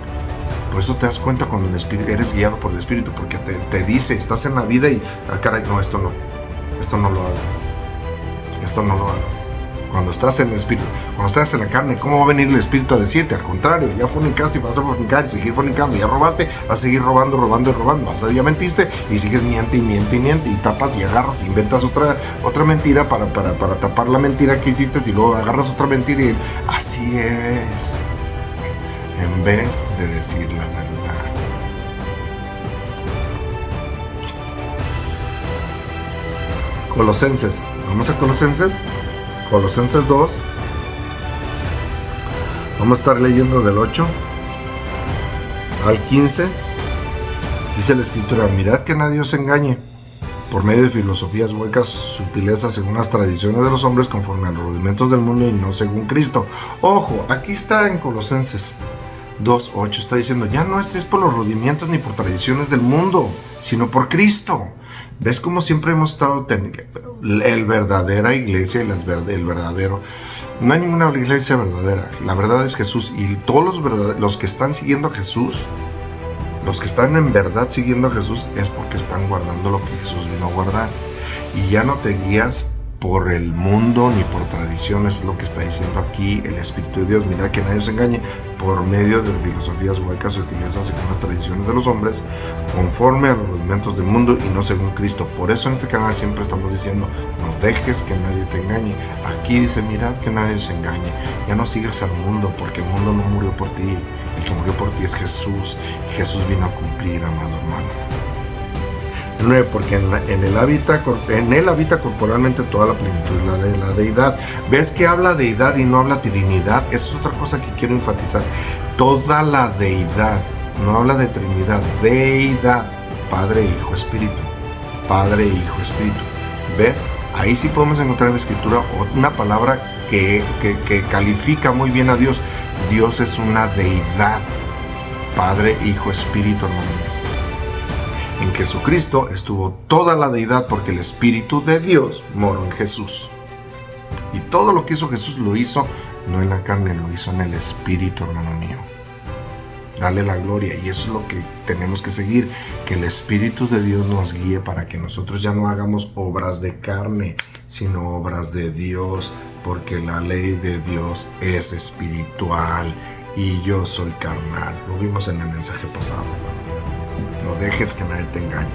Por eso te das cuenta cuando el Espíritu, eres guiado por el Espíritu, porque te dice, estás en la vida y, caray, no, esto no lo hago. Esto no lo hago. Cuando estás en el espíritu, cuando estás en la carne, ¿cómo va a venir el espíritu a decirte? Al contrario, ya fornicaste y vas a fornicar y seguir fornicando, ya robaste, vas a seguir robando, ya mentiste y sigues miente y tapas y agarras y inventas otra mentira para tapar la mentira que hiciste y luego agarras otra mentira y así es, en vez de decir la verdad. Colosenses, vamos a Colosenses 2, vamos a estar leyendo del 8 al 15, dice la escritura: mirad que nadie os engañe por medio de filosofías huecas, sutilezas según las tradiciones de los hombres, conforme a los rudimentos del mundo y no según Cristo. Ojo, aquí está en Colosenses 2:8, está diciendo, ya no es por los rudimentos ni por tradiciones del mundo, sino por Cristo. ¿Ves cómo siempre hemos estado el verdadera iglesia y el verdadero? No hay ninguna iglesia verdadera. La verdad es Jesús. Y todos los que están siguiendo a Jesús, los que están en verdad siguiendo a Jesús, es porque están guardando lo que Jesús vino a guardar. Y ya no te guías por el mundo ni por tradiciones, es lo que está diciendo aquí el Espíritu de Dios. Mira que nadie os engañe por medio de filosofías huecas y utilizan según las tradiciones de los hombres, conforme a los rudimentos del mundo y no según Cristo. Por eso en este canal siempre estamos diciendo, no dejes que nadie te engañe. Aquí dice, mirad que nadie os engañe. Ya no sigas al mundo, porque el mundo no murió por ti. El que murió por ti es Jesús, y Jesús vino a cumplir, amado hermano. 9, porque en él habita corporalmente toda la plenitud de la deidad. ¿Ves que habla deidad y no habla trinidad? Esa es otra cosa que quiero enfatizar. Toda la deidad, no habla de trinidad, deidad, Padre, Hijo, Espíritu. Padre, Hijo, Espíritu. ¿Ves? Ahí sí podemos encontrar en la Escritura una palabra que califica muy bien a Dios. Dios es una deidad. Padre, Hijo, Espíritu, hermano. En Jesucristo estuvo toda la deidad porque el Espíritu de Dios moró en Jesús. Y todo lo que hizo Jesús lo hizo no en la carne, lo hizo en el Espíritu, hermano mío. Dale la gloria, y eso es lo que tenemos que seguir, que el Espíritu de Dios nos guíe para que nosotros ya no hagamos obras de carne, sino obras de Dios, porque la ley de Dios es espiritual y yo soy carnal. Lo vimos en el mensaje pasado, hermano. No dejes que nadie te engañe.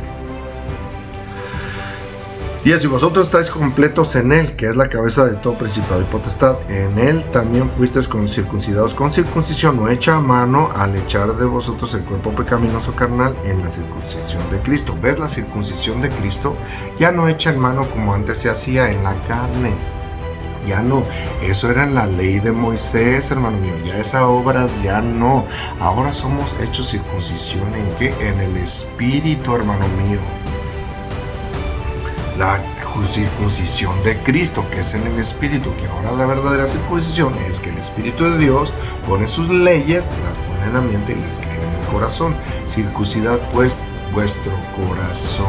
10. Y vosotros estáis completos en Él, que es la cabeza de todo principado y potestad. En Él también fuisteis circuncidados con circuncisión no hecha a mano, al echar de vosotros el cuerpo pecaminoso carnal en la circuncisión de Cristo. ¿Ves? La circuncisión de Cristo ya no hecha en mano como antes se hacía en la carne. Ya no, eso era en la ley de Moisés, hermano mío. Ya esas obras ya no. Ahora somos hechos circuncisión ¿en qué? En el Espíritu, hermano mío. La circuncisión de Cristo, que es en el Espíritu, que ahora la verdadera circuncisión es que el Espíritu de Dios pone sus leyes, las pone en la mente y las escribe en el corazón. Circuncidad pues vuestro corazón.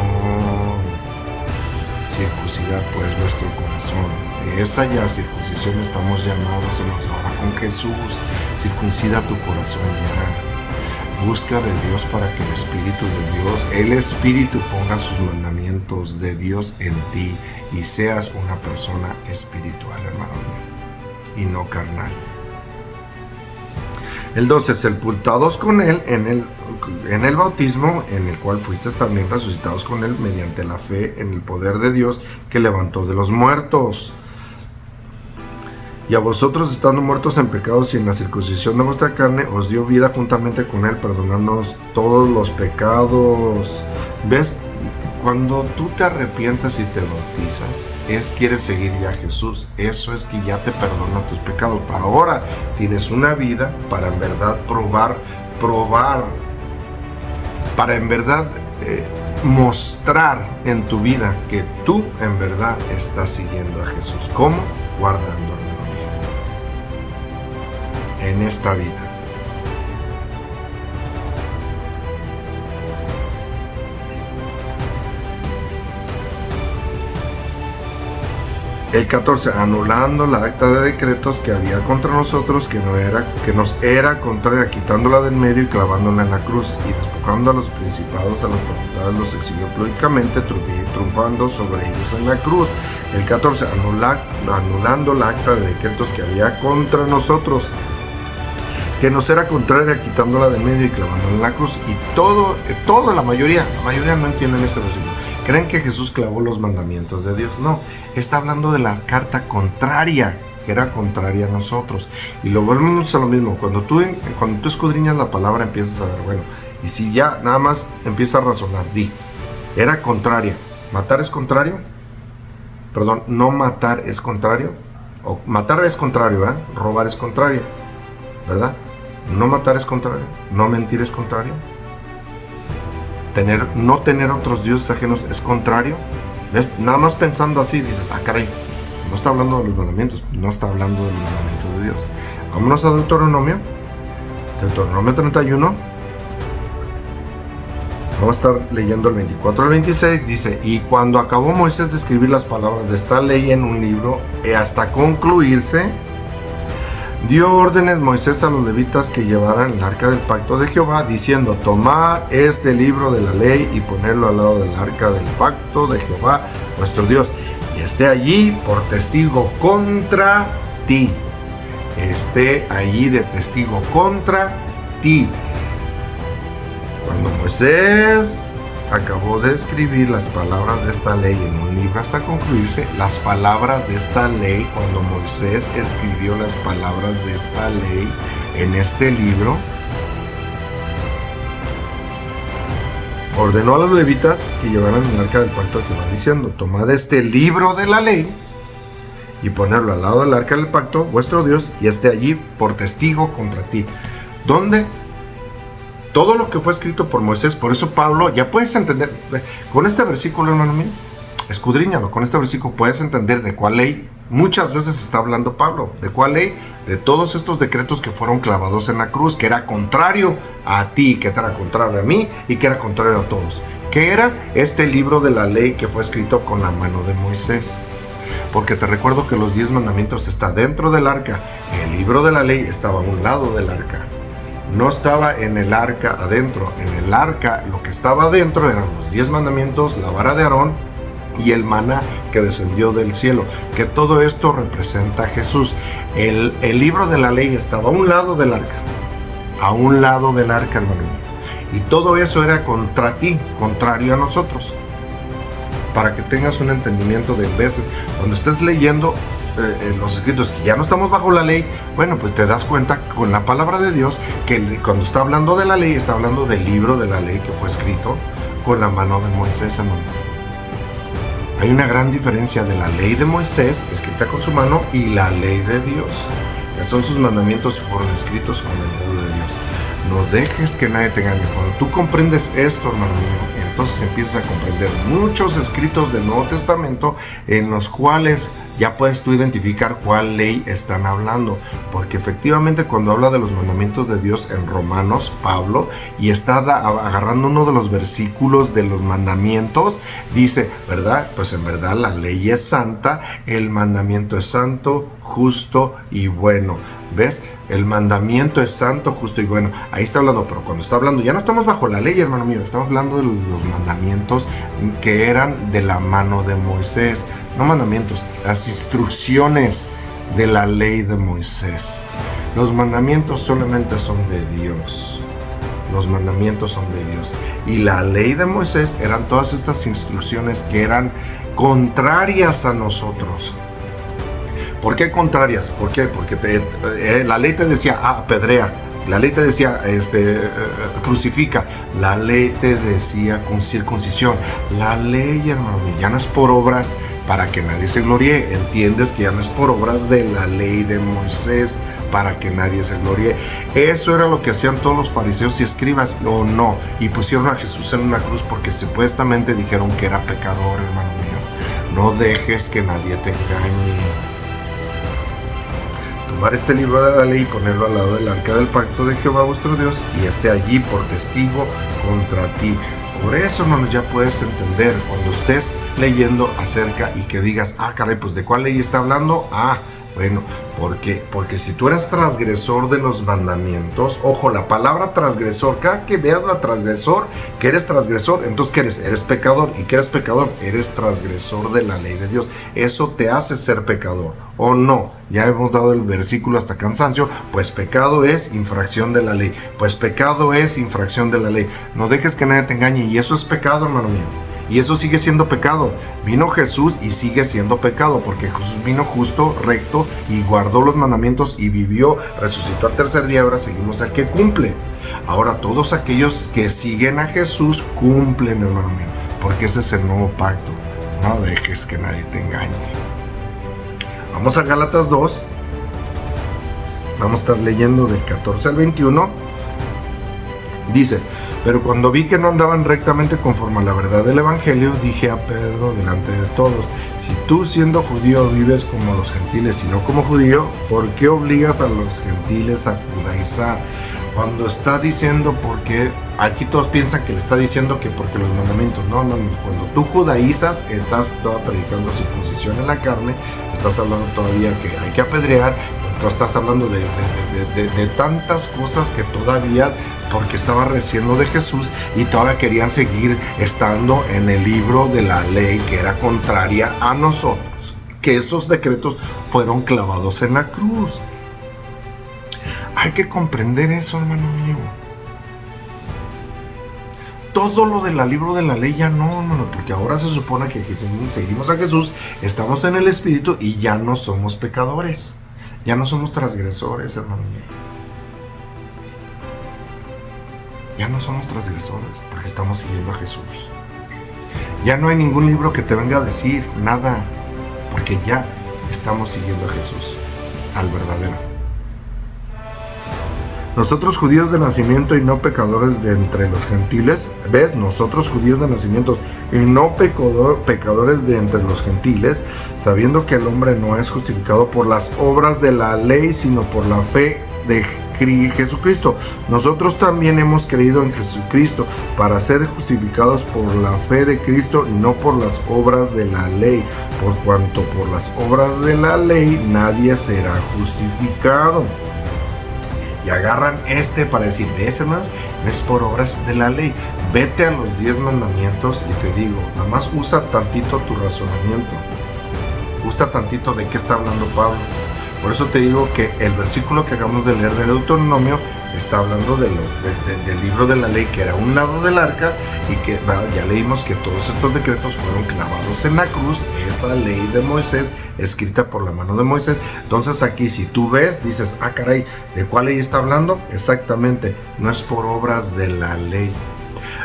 Circuncidad pues vuestro corazón. Esa ya circuncisión estamos llamados, hermanos, ahora con Jesús. Circuncida tu corazón ya. Busca de Dios para que el Espíritu de Dios, el Espíritu, ponga sus mandamientos de Dios en ti y seas una persona espiritual, hermano mío, y no carnal. El 12, sepultados con Él en el bautismo, en el cual fuisteis también resucitados con Él mediante la fe en el poder de Dios que levantó de los muertos. Y a vosotros, estando muertos en pecados y en la circuncisión de vuestra carne, os dio vida juntamente con Él, perdonándonos todos los pecados. ¿Ves? Cuando tú te arrepientas y te bautizas, quieres seguir ya a Jesús. Eso es que ya te perdona tus pecados. Para ahora tienes una vida para en verdad probar, para en verdad mostrar en tu vida que tú en verdad estás siguiendo a Jesús. ¿Cómo? Guardando, hermano mío, en esta vida. El 14, anulando la acta de decretos que había contra nosotros, que nos era contraria, quitándola del medio y clavándola en la cruz, y despojando a los principados, a los potestades, los exhibió públicamente, triunfando sobre ellos en la cruz. El 14, anulando la acta de decretos que había contra nosotros, que nos era contraria, quitándola del medio y clavándola en la cruz. Y la mayoría no entienden este versículo. ¿Creen que Jesús clavó los mandamientos de Dios? No, está hablando de la carta contraria, que era contraria a nosotros. Y lo volvemos a lo mismo. Cuando tú escudriñas la palabra, empiezas a ver, bueno, y si ya nada más empiezas a razonar, era contraria. ¿Matar es contrario? Perdón, no matar es contrario. O matar es contrario, robar es contrario, ¿verdad? No matar es contrario. No mentir es contrario. No tener otros dioses ajenos es contrario. ¿Ves? Nada más pensando así dices, caray, no está hablando de los mandamientos, no está hablando de los mandamientos de Dios. Vámonos a Deuteronomio 31. Vamos a estar leyendo el 24 al 26. Dice, y cuando acabó Moisés de escribir las palabras de esta ley en un libro, hasta concluirse, dio órdenes Moisés a los levitas que llevaran el arca del pacto de Jehová, diciendo, tomad este libro de la ley y ponerlo al lado del arca del pacto de Jehová, vuestro Dios, y esté allí por testigo contra ti. Esté allí de testigo contra ti. Cuando Moisés acabó de escribir las palabras de esta ley en un libro hasta concluirse, las palabras de esta ley, cuando Moisés escribió las palabras de esta ley en este libro, ordenó a los levitas que llevaran el arca del pacto de Jehová, diciendo, tomad este libro de la ley y ponerlo al lado del arca del pacto, vuestro Dios, y esté allí por testigo contra ti. ¿Dónde? Todo lo que fue escrito por Moisés. Por eso Pablo, ya puedes entender, con este versículo, hermano mío, escudriñalo, con este versículo puedes entender de cuál ley muchas veces está hablando Pablo. ¿De cuál ley? De todos estos decretos que fueron clavados en la cruz, que era contrario a ti, que era contrario a mí y que era contrario a todos. ¿Qué era? Este libro de la ley que fue escrito con la mano de Moisés. Porque te recuerdo que los 10 mandamientos están dentro del arca. El libro de la ley estaba a un lado del arca. No estaba en el arca adentro. En el arca lo que estaba adentro eran los 10 mandamientos, la vara de Aarón y el maná que descendió del cielo. Que todo esto representa a Jesús. El libro de la ley estaba a un lado del arca. A un lado del arca, hermano. Y todo eso era contra ti, contrario a nosotros. Para que tengas un entendimiento de veces. Cuando estés leyendo los escritos que ya no estamos bajo la ley, bueno, pues te das cuenta con la palabra de Dios que cuando está hablando de la ley, está hablando del libro de la ley que fue escrito con la mano de Moisés, hermano. Hay una gran diferencia de la ley de Moisés, escrita con su mano, y la ley de Dios. Que son sus mandamientos, fueron escritos con el dedo de Dios. No dejes que nadie te engañe. Cuando tú comprendes esto, hermano mío, entonces empiezas a comprender muchos escritos del Nuevo Testamento en los cuales ya puedes tú identificar cuál ley están hablando. Porque efectivamente cuando habla de los mandamientos de Dios en Romanos, Pablo, y está agarrando uno de los versículos de los mandamientos, dice, ¿verdad? Pues en verdad la ley es santa, el mandamiento es santo, justo y bueno. ¿Ves? El mandamiento es santo, justo y bueno. Ahí está hablando, pero cuando está hablando, ya no estamos bajo la ley, hermano mío. Estamos hablando de los mandamientos que eran de la mano de Moisés. No mandamientos, las instrucciones de la ley de Moisés. Los mandamientos solamente son de Dios. Los mandamientos son de Dios. Y la ley de Moisés eran todas estas instrucciones que eran contrarias a nosotros. ¿Por qué contrarias? ¿Por qué? Porque la ley te decía, apedrea. La ley te decía, crucifica. La ley te decía con circuncisión. La ley, hermano, ya no es por obras para que nadie se gloríe. Entiendes que ya no es por obras de la ley de Moisés para que nadie se gloríe. Eso era lo que hacían todos los fariseos y escribas, o no. Y pusieron a Jesús en una cruz porque supuestamente dijeron que era pecador, hermano mío. No dejes que nadie te engañe. Tomar este libro de la ley y ponerlo al lado del arca del pacto de Jehová vuestro Dios, y esté allí por testigo contra ti. Por eso, hermanos, ya puedes entender cuando estés leyendo acerca y que digas, caray, pues ¿de cuál ley está hablando? Bueno, porque si tú eres transgresor de los mandamientos, ojo, la palabra transgresor, cada que veas la transgresor, que eres transgresor, entonces ¿qué eres? Eres pecador. ¿Y qué eres pecador? Eres transgresor de la ley de Dios. Eso te hace ser pecador, ¿o no? Ya hemos dado el versículo hasta cansancio, pues pecado es infracción de la ley. Pues pecado es infracción de la ley. No dejes que nadie te engañe, y eso es pecado, hermano mío. Y eso sigue siendo pecado. Vino Jesús y sigue siendo pecado, porque Jesús vino justo, recto, y guardó los mandamientos y vivió, resucitó al tercer día. Ahora seguimos al que cumple. Ahora todos aquellos que siguen a Jesús cumplen, hermano mío, porque ese es el nuevo pacto. No dejes que nadie te engañe. Vamos a Gálatas 2. Vamos a estar leyendo del 14 al 21. Dice: pero cuando vi que no andaban rectamente conforme a la verdad del Evangelio, dije a Pedro delante de todos: si tú, siendo judío, vives como los gentiles y no como judío, ¿por qué obligas a los gentiles a judaizar? Cuando está diciendo, porque aquí todos piensan que le está diciendo que porque los mandamientos, no, cuando tú judaizas, estás toda predicando circuncisión en la carne, estás hablando todavía que hay que apedrear. Tú estás hablando de tantas cosas que todavía, porque estaba recién lo de Jesús y todavía querían seguir estando en el libro de la ley que era contraria a nosotros, que esos decretos fueron clavados en la cruz. Hay que comprender eso, hermano mío. Todo lo del libro de la ley ya no, hermano, porque ahora se supone que seguimos a Jesús, estamos en el Espíritu y ya no somos pecadores. Ya no somos transgresores, hermano mío. Ya no somos transgresores porque estamos siguiendo a Jesús. Ya no hay ningún libro que te venga a decir nada, porque ya estamos siguiendo a Jesús, al verdadero. Nosotros, judíos de nacimiento y no pecadores de entre los gentiles, ¿ves? Nosotros, judíos de nacimiento y no pecadores de entre los gentiles, sabiendo que el hombre no es justificado por las obras de la ley, sino por la fe de Jesucristo. Nosotros también hemos creído en Jesucristo para ser justificados por la fe de Cristo y no por las obras de la ley, por cuanto por las obras de la ley nadie será justificado. Y agarran para decir: ves, hermano, no es por obras de la ley. Vete a los 10 mandamientos y te digo, nada más usa tantito tu razonamiento. Usa tantito de qué está hablando Pablo. Por eso te digo que el versículo que acabamos de leer del Deuteronomio está hablando del libro de la ley, que era un lado del arca, y que ya leímos que todos estos decretos fueron clavados en la cruz, esa ley de Moisés, escrita por la mano de Moisés. Entonces aquí, si tú ves, dices: caray, ¿de cuál ley está hablando? Exactamente, no es por obras de la ley.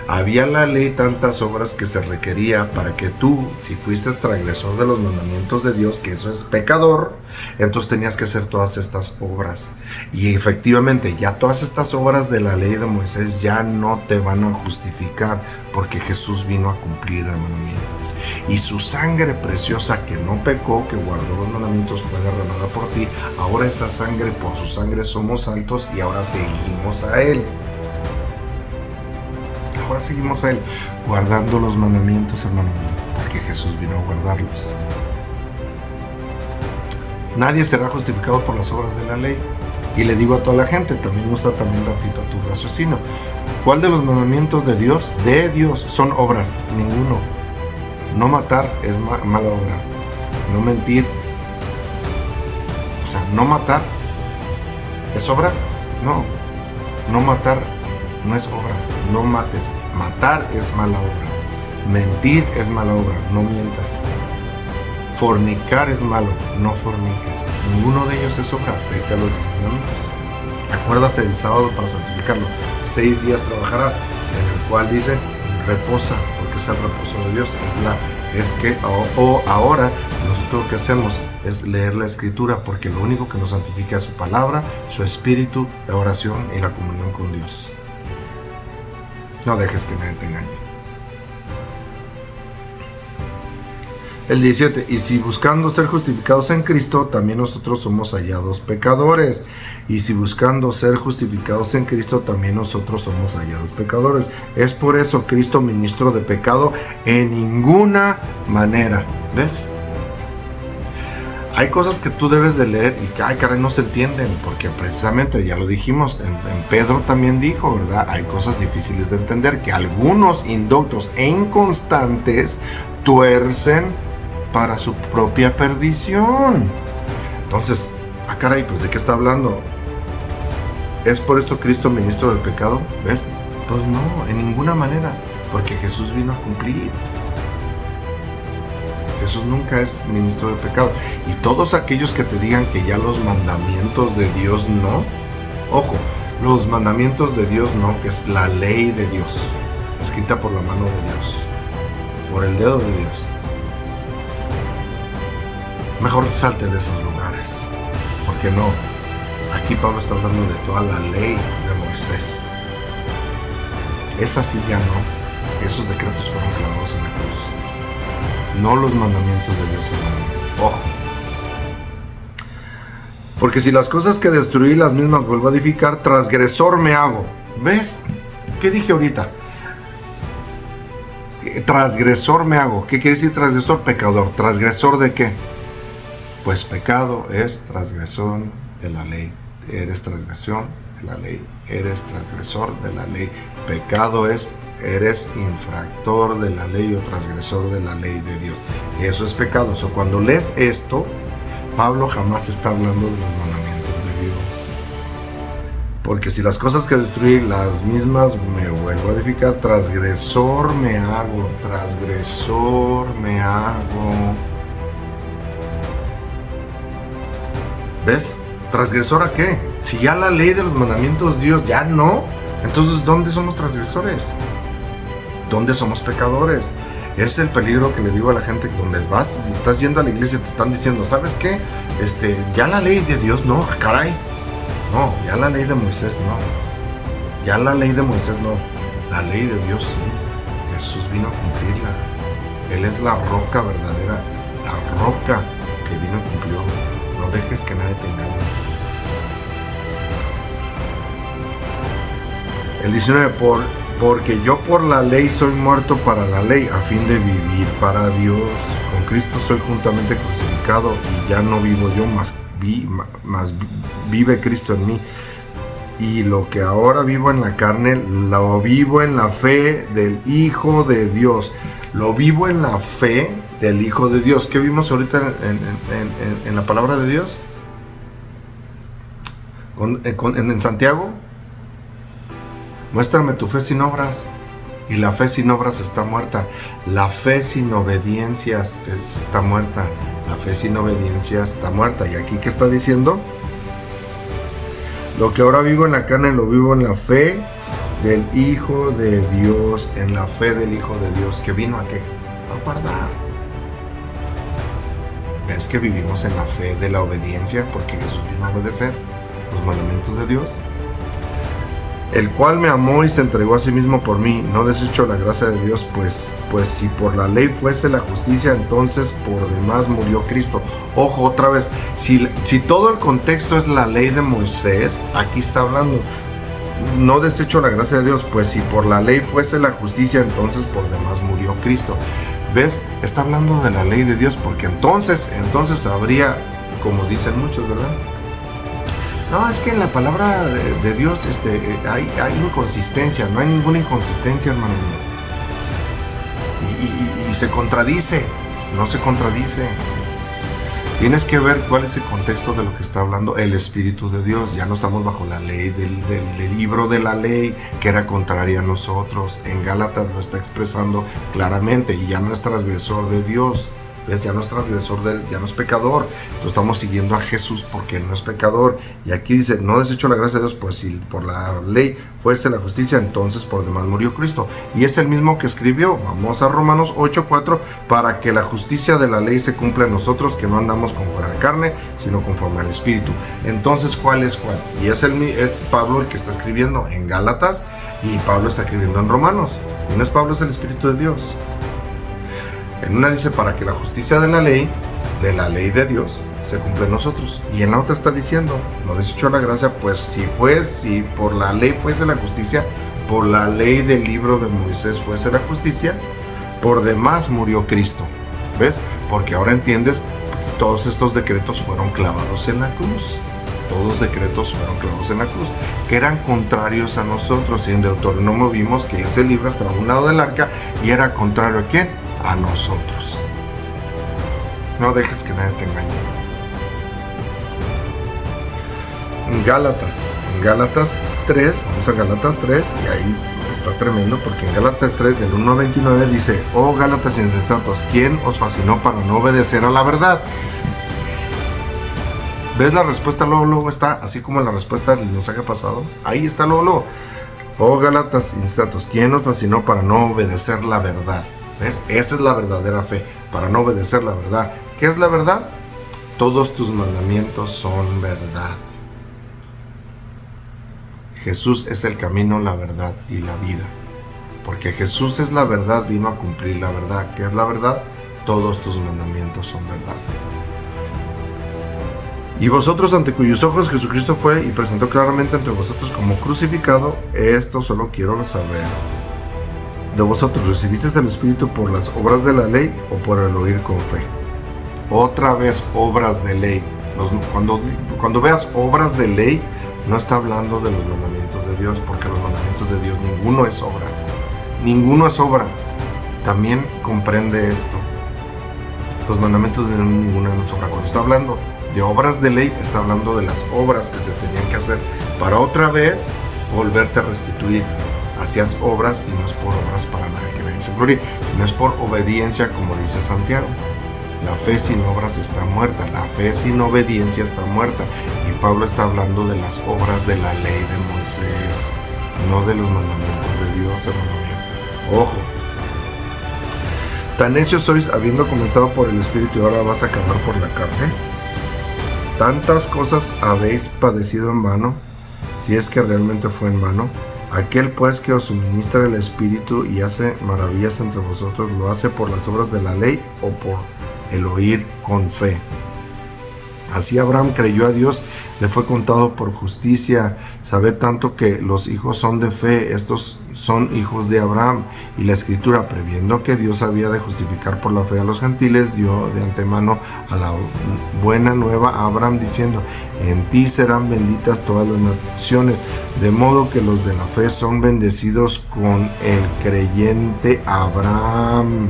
Había la ley tantas obras que se requería para que tú, si fuiste transgresor de los mandamientos de Dios, que eso es pecador, entonces tenías que hacer todas estas obras. Y efectivamente, ya todas estas obras de la ley de Moisés ya no te van a justificar, porque Jesús vino a cumplir, hermano mío. Y su sangre preciosa, que no pecó, que guardó los mandamientos, fue derramada por ti. Ahora esa sangre, por su sangre somos santos y ahora seguimos a Él. Ahora seguimos a Él, guardando los mandamientos, hermano mío, porque Jesús vino a guardarlos. Nadie será justificado por las obras de la ley. Y le digo a toda la gente, también usa también ratito tu raciocinio. ¿Cuál de los mandamientos de Dios? De Dios son obras, ninguno. No matar es mala obra. No mentir. O sea, no matar es obra. No. No matar no es obra. No mates. Matar es mala obra. Mentir es mala obra. No mientas. Fornicar es malo. No forniques. Ninguno de ellos es obra. Vete a los mandamientos. Acuérdate del sábado para santificarlo. 6 días trabajarás, en el cual dice: reposa, porque es el reposo de Dios. Es que ahora nosotros lo que hacemos es leer la Escritura, porque lo único que nos santifica es su palabra, su espíritu, la oración y la comunión con Dios. No dejes que nadie te engañe. El 17, y si buscando ser justificados en Cristo, también nosotros somos hallados pecadores. Y si buscando ser justificados en Cristo, también nosotros somos hallados pecadores. Es por eso Cristo ministro de pecado en ninguna manera. ¿Ves? Hay cosas que tú debes de leer y que, ay, caray, no se entienden, porque precisamente, ya lo dijimos, en Pedro también dijo, ¿verdad? Hay cosas difíciles de entender que algunos indoctos e inconstantes tuercen para su propia perdición. Entonces, ah, caray, pues ¿de qué está hablando? ¿Es por esto Cristo ministro de pecado? ¿Ves? Pues no, en ninguna manera, porque Jesús vino a cumplir. Jesús nunca es ministro de pecado. Y todos aquellos que te digan que ya los mandamientos de Dios no, ojo, los mandamientos de Dios no, que es la ley de Dios, escrita por la mano de Dios, por el dedo de Dios. Mejor salte de esos lugares, porque no, aquí Pablo está hablando de toda la ley de Moisés. Esa sí ya no, esos decretos fueron clavados en la cruz. No los mandamientos de Dios, hermano. Ojo. Porque si las cosas que destruí las mismas vuelvo a edificar, transgresor me hago. ¿Ves? ¿Qué dije ahorita? Transgresor me hago. ¿Qué quiere decir transgresor? Pecador. ¿Transgresor de qué? Pues pecado es transgresión de la ley. Eres transgresión de la ley. Eres transgresor de la ley. Pecado es eres infractor de la ley o transgresor de la ley de Dios. Y eso es pecado. So, cuando lees esto, Pablo jamás está hablando de los mandamientos de Dios. Porque si las cosas que destruí las mismas me vuelvo a edificar, transgresor me hago, transgresor me hago. ¿Ves? ¿Transgresor a qué? Si ya la ley de los mandamientos de Dios ya no, entonces ¿dónde somos transgresores? ¿Dónde somos pecadores? Es el peligro que le digo a la gente donde vas, estás yendo a la iglesia y te están diciendo, ¿sabes qué? Ya la ley de Dios no, caray. No, ya la ley de Moisés no. Ya la ley de Moisés no. La ley de Dios sí. Jesús vino a cumplirla. Él es la roca verdadera, la roca que vino y cumplió. No dejes que nadie te engañe. El 19, porque yo por la ley soy muerto para la ley, a fin de vivir para Dios. Con Cristo soy juntamente crucificado, y ya no vivo yo, mas vive Cristo en mí. Y lo que ahora vivo en la carne, lo vivo en la fe del Hijo de Dios. Lo vivo en la fe del Hijo de Dios. ¿Qué vimos ahorita en la palabra de Dios? En Santiago. Muéstrame tu fe sin obras. Y la fe sin obras está muerta. La fe sin obediencias está muerta. La fe sin obediencias está muerta. ¿Y aquí qué está diciendo? Lo que ahora vivo en la carne lo vivo en la fe del Hijo de Dios. En la fe del Hijo de Dios. ¿Que vino a qué? A guardar. ¿Ves que vivimos en la fe de la obediencia? Porque Jesús vino a obedecer los mandamientos de Dios. El cual me amó y se entregó a sí mismo por mí. No desecho la gracia de Dios, pues si por la ley fuese la justicia, entonces por demás murió Cristo. Ojo, otra vez, si todo el contexto es la ley de Moisés, aquí está hablando, no desecho la gracia de Dios, pues si por la ley fuese la justicia, entonces por demás murió Cristo. ¿Ves? Está hablando de la ley de Dios, porque entonces habría, como dicen muchos, ¿verdad? No, es que en la palabra de Dios hay inconsistencia. No hay ninguna inconsistencia, hermano mío. Y se contradice. No se contradice. Tienes que ver cuál es el contexto de lo que está hablando el Espíritu de Dios. Ya no estamos bajo la ley del libro de la ley, que era contraria a nosotros. En Gálatas lo está expresando claramente. Y ya no es transgresor de Dios. ¿Ves? Ya no es transgresor, ya no es pecador. Entonces estamos siguiendo a Jesús porque Él no es pecador. Y aquí dice, no desecho la gracia de Dios, pues si por la ley fuese la justicia, entonces por demás murió Cristo. Y es el mismo que escribió. Vamos a Romanos 8:4, para que la justicia de la ley se cumpla en nosotros, que no andamos conforme a la carne, sino conforme al Espíritu. Entonces, ¿cuál es cuál? Y es Pablo el que está escribiendo en Gálatas, y Pablo está escribiendo en Romanos. Y no es Pablo, es el Espíritu de Dios. En una dice, para que la justicia de la ley de Dios, se cumple en nosotros. Y en la otra está diciendo, no desechó la gracia, pues si por la ley fuese la justicia, por la ley del libro de Moisés fuese la justicia, por demás murió Cristo. ¿Ves? Porque ahora entiendes, todos estos decretos fueron clavados en la cruz. Todos los decretos fueron clavados en la cruz, que eran contrarios a nosotros. Y en Deuteronomio vimos que ese libro estaba a un lado del arca y era contrario ¿a quién? A nosotros. No dejes que nadie te engañe. En Gálatas 3, vamos a Gálatas 3, y ahí está tremendo, porque en Gálatas 3, del 1 al 29, dice, oh Gálatas insensatos, ¿quién os fascinó para no obedecer a la verdad? ¿Ves la respuesta? Luego está, así como la respuesta del mensaje pasado. Ahí está luego. Oh Gálatas insensatos, ¿quién os fascinó para no obedecer la verdad? ¿Ves? Esa es la verdadera fe, para no obedecer la verdad. ¿Qué es la verdad? Todos tus mandamientos son verdad. Jesús es el camino, la verdad y la vida. Porque Jesús es la verdad, vino a cumplir la verdad. ¿Qué es la verdad? Todos tus mandamientos son verdad. Y vosotros, ante cuyos ojos Jesucristo fue y presentó claramente entre vosotros como crucificado, esto solo quiero saber. ¿De vosotros recibisteis el Espíritu por las obras de la ley o por el oír con fe? Otra vez, obras de ley. Cuando veas obras de ley, no está hablando de los mandamientos de Dios, porque los mandamientos de Dios ninguno es obra. Ninguno es obra. También comprende esto. Los mandamientos de Dios ninguno es obra. Cuando está hablando de obras de ley, está hablando de las obras que se tenían que hacer para otra vez volverte a restituir. Hacías obras y no es por obras para nadie que nadie se glorie, sino es por obediencia, como dice Santiago. La fe sin obras está muerta, la fe sin obediencia está muerta. Y Pablo está hablando de las obras de la ley de Moisés, no de los mandamientos de Dios, hermano mío. Ojo. Tan necios sois, habiendo comenzado por el Espíritu y ahora vas a acabar por la carne. Tantas cosas habéis padecido en vano, si es que realmente fue en vano. Aquel pues que os suministra el Espíritu y hace maravillas entre vosotros, ¿lo hace por las obras de la ley o por el oír con fe? Así Abraham creyó a Dios, le fue contado por justicia. Sabed tanto que los hijos son de fe, estos son hijos de Abraham. Y la Escritura, previendo que Dios había de justificar por la fe a los gentiles, dio de antemano a la buena nueva a Abraham, diciendo, en ti serán benditas todas las naciones. De modo que los de la fe son bendecidos con el creyente Abraham.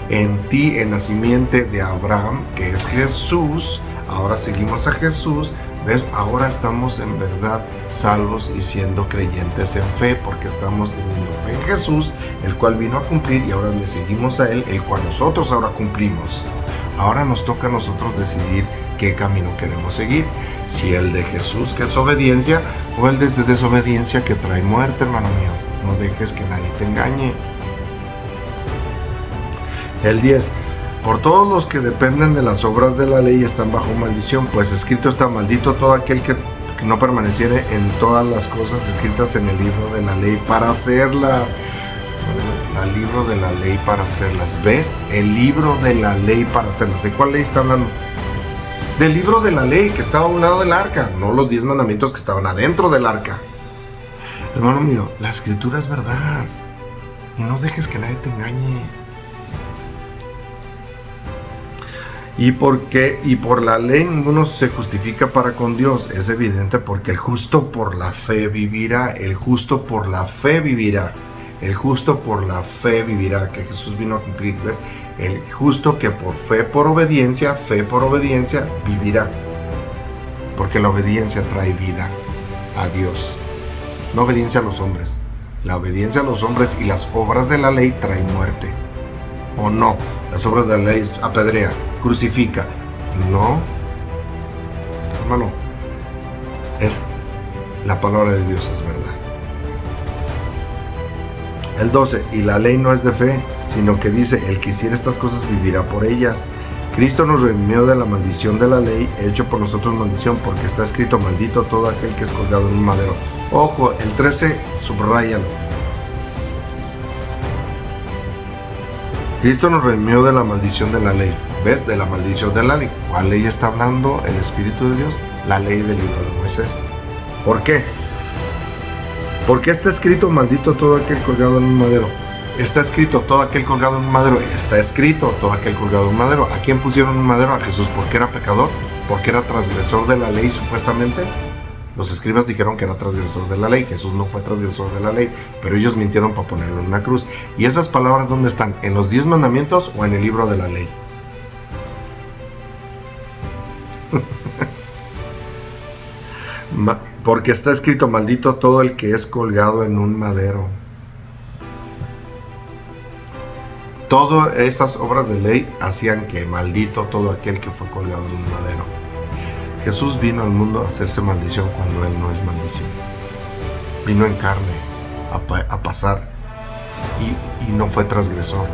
En ti, en la simiente de Abraham, que es Jesús. Ahora seguimos a Jesús. ¿Ves? Ahora estamos en verdad salvos y siendo creyentes en fe, porque estamos teniendo fe en Jesús, el cual vino a cumplir, y ahora le seguimos a Él, el cual nosotros ahora cumplimos. Ahora nos toca a nosotros decidir qué camino queremos seguir. Si el de Jesús, que es obediencia, o el de desobediencia, que trae muerte, hermano mío. No dejes que nadie te engañe. El 10. Por todos los que dependen de las obras de la ley están bajo maldición, pues escrito está: maldito todo aquel que no permaneciere en todas las cosas escritas en el libro de la ley para hacerlas. El libro de la ley para hacerlas. ¿Ves? El libro de la ley para hacerlas. ¿De cuál ley está hablando? Del libro de la ley que estaba a un lado del arca, no los 10 mandamientos que estaban adentro del arca. Hermano mío, la Escritura es verdad. Y no dejes que nadie te engañe. ¿Y por qué? Y por la ley ninguno se justifica para con Dios. Es evidente, porque el justo por la fe vivirá. El justo por la fe vivirá. El justo por la fe vivirá, que Jesús vino a cumplir. ¿Ves? El justo que por fe por obediencia vivirá. Porque la obediencia trae vida a Dios. No obediencia a los hombres. La obediencia a los hombres y las obras de la ley traen muerte. ¿O no? Las obras de la ley es apedrea, crucifica. No, hermano, es la palabra de Dios, es verdad. El 12. Y la ley no es de fe, sino que dice: el que hiciera estas cosas vivirá por ellas. Cristo nos redimió de la maldición de la ley, hecho por nosotros maldición, porque está escrito: maldito todo aquel que es colgado en un madero. Ojo, el 13, subráyalo. Cristo nos redimió de la maldición de la ley. ¿Ves? De la maldición de la ley. ¿Cuál ley está hablando el Espíritu de Dios? La ley del libro de Moisés. ¿Por qué? Porque está escrito: maldito todo aquel colgado en un madero. Está escrito: todo aquel colgado en un madero. Está escrito: todo aquel colgado en un madero. ¿A quién pusieron un madero? A Jesús. ¿Por qué era pecador? ¿Porque era transgresor de la ley supuestamente? Los escribas dijeron que era transgresor de la ley. Jesús no fue transgresor de la ley, pero ellos mintieron para ponerlo en una cruz. ¿Y esas palabras dónde están? ¿En los 10 mandamientos o en el libro de la ley? Porque está escrito: maldito todo el que es colgado en un madero. Todas esas obras de ley hacían que maldito todo aquel que fue colgado en un madero. Jesús vino al mundo a hacerse maldición cuando Él no es maldición. Vino en carne a pasar y no fue transgresor.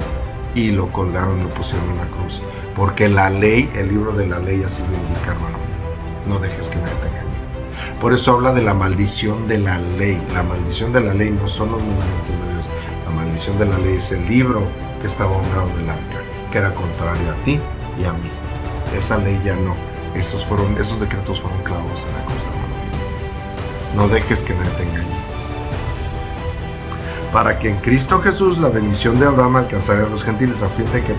Y lo colgaron y lo pusieron en la cruz. Porque la ley, el libro de la ley así lo indica, hermano. No dejes que nadie te engañe. Por eso habla de la maldición de la ley. La maldición de la ley no son los mandamientos de Dios. La maldición de la ley es el libro que estaba a un lado del arca, que era contrario a ti y a mí. Esa ley ya no. Esos decretos fueron clavados en la cruz, hermano. No dejes que nadie te engañe. Para que en Cristo Jesús la bendición de Abraham alcanzara a los gentiles, a fin de que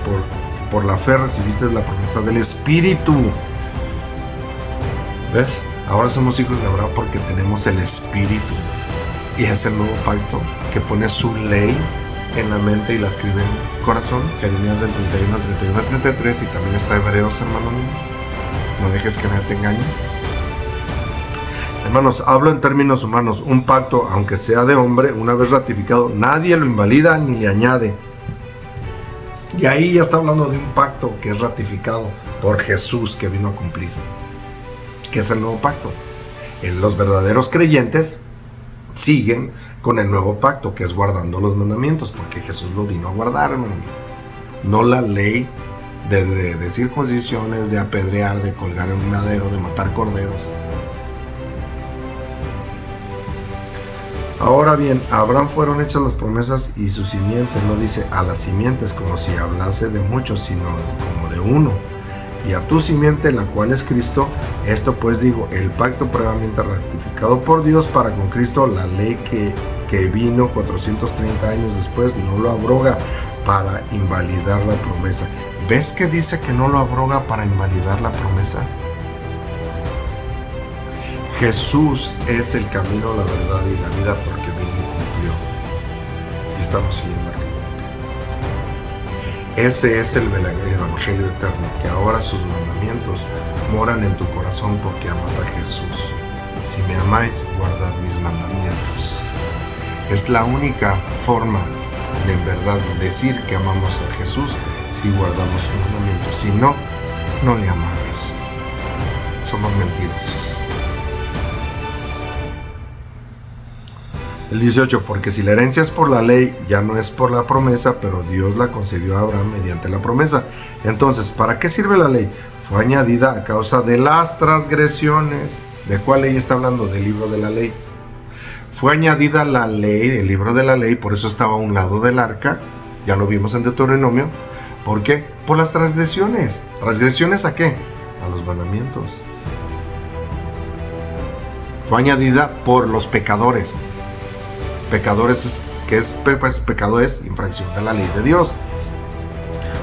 por la fe recibiste la promesa del Espíritu. ¿Ves? Ahora somos hijos de Abraham porque tenemos el Espíritu. Y es el nuevo pacto que pone su ley en la mente y la escribe en el corazón. Jeremías del 31 al 31 al 33, y también está Hebreos, hermano mío. No dejes que nadie te engañe. Hermanos, hablo en términos humanos. Un pacto, aunque sea de hombre, una vez ratificado, nadie lo invalida ni le añade. Y ahí ya está hablando de un pacto que es ratificado por Jesús, que vino a cumplir, que es el nuevo pacto. Los verdaderos creyentes siguen con el nuevo pacto, que es guardando los mandamientos, porque Jesús lo vino a guardar, hermano. No la ley de circuncisiones, de apedrear, de colgar en un madero, de matar corderos. Ahora bien, a Abraham fueron hechas las promesas y su simiente. No dice a las simientes como si hablase de muchos, sino como de uno. Y a tu simiente, la cual es Cristo. Esto pues digo, el pacto previamente ratificado por Dios para con Cristo, la ley que vino 430 años después, no lo abroga para invalidar la promesa. ¿Ves que dice que no lo abroga para invalidar la promesa? Jesús es el camino, la verdad y la vida, porque vino y cumplió. Y estamos siguiendo aquí. Ese es el Evangelio eterno, que ahora sus mandamientos moran en tu corazón porque amas a Jesús. Si me amáis, guardad mis mandamientos. Es la única forma de en verdad decir que amamos a Jesús, si guardamos sus mandamientos. Si no, no le amamos. Somos mentirosos. El 18, porque si la herencia es por la ley, ya no es por la promesa, pero Dios la concedió a Abraham mediante la promesa. Entonces, ¿para qué sirve la ley? Fue añadida a causa de las transgresiones. ¿De cuál ley está hablando? Del libro de la ley. Fue añadida la ley, el libro de la ley, por eso estaba a un lado del arca. Ya lo vimos en Deuteronomio. ¿Por qué? Por las transgresiones. ¿Transgresiones a qué? A los mandamientos. Fue añadida por los pecadores. Pecadores pecado es infracción de la ley de Dios.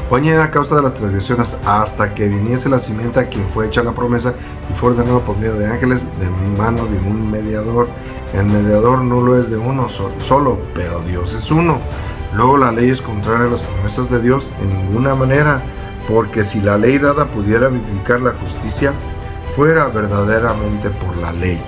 Fue añadida a causa de las transgresiones hasta que viniese la simiente a quien fue hecha la promesa y fue ordenado por medio de ángeles de mano de un mediador. El mediador no lo es de uno solo, pero Dios es uno. Luego la ley es contraria a las promesas de Dios en ninguna manera, porque si la ley dada pudiera vivificar la justicia, fuera verdaderamente por la ley.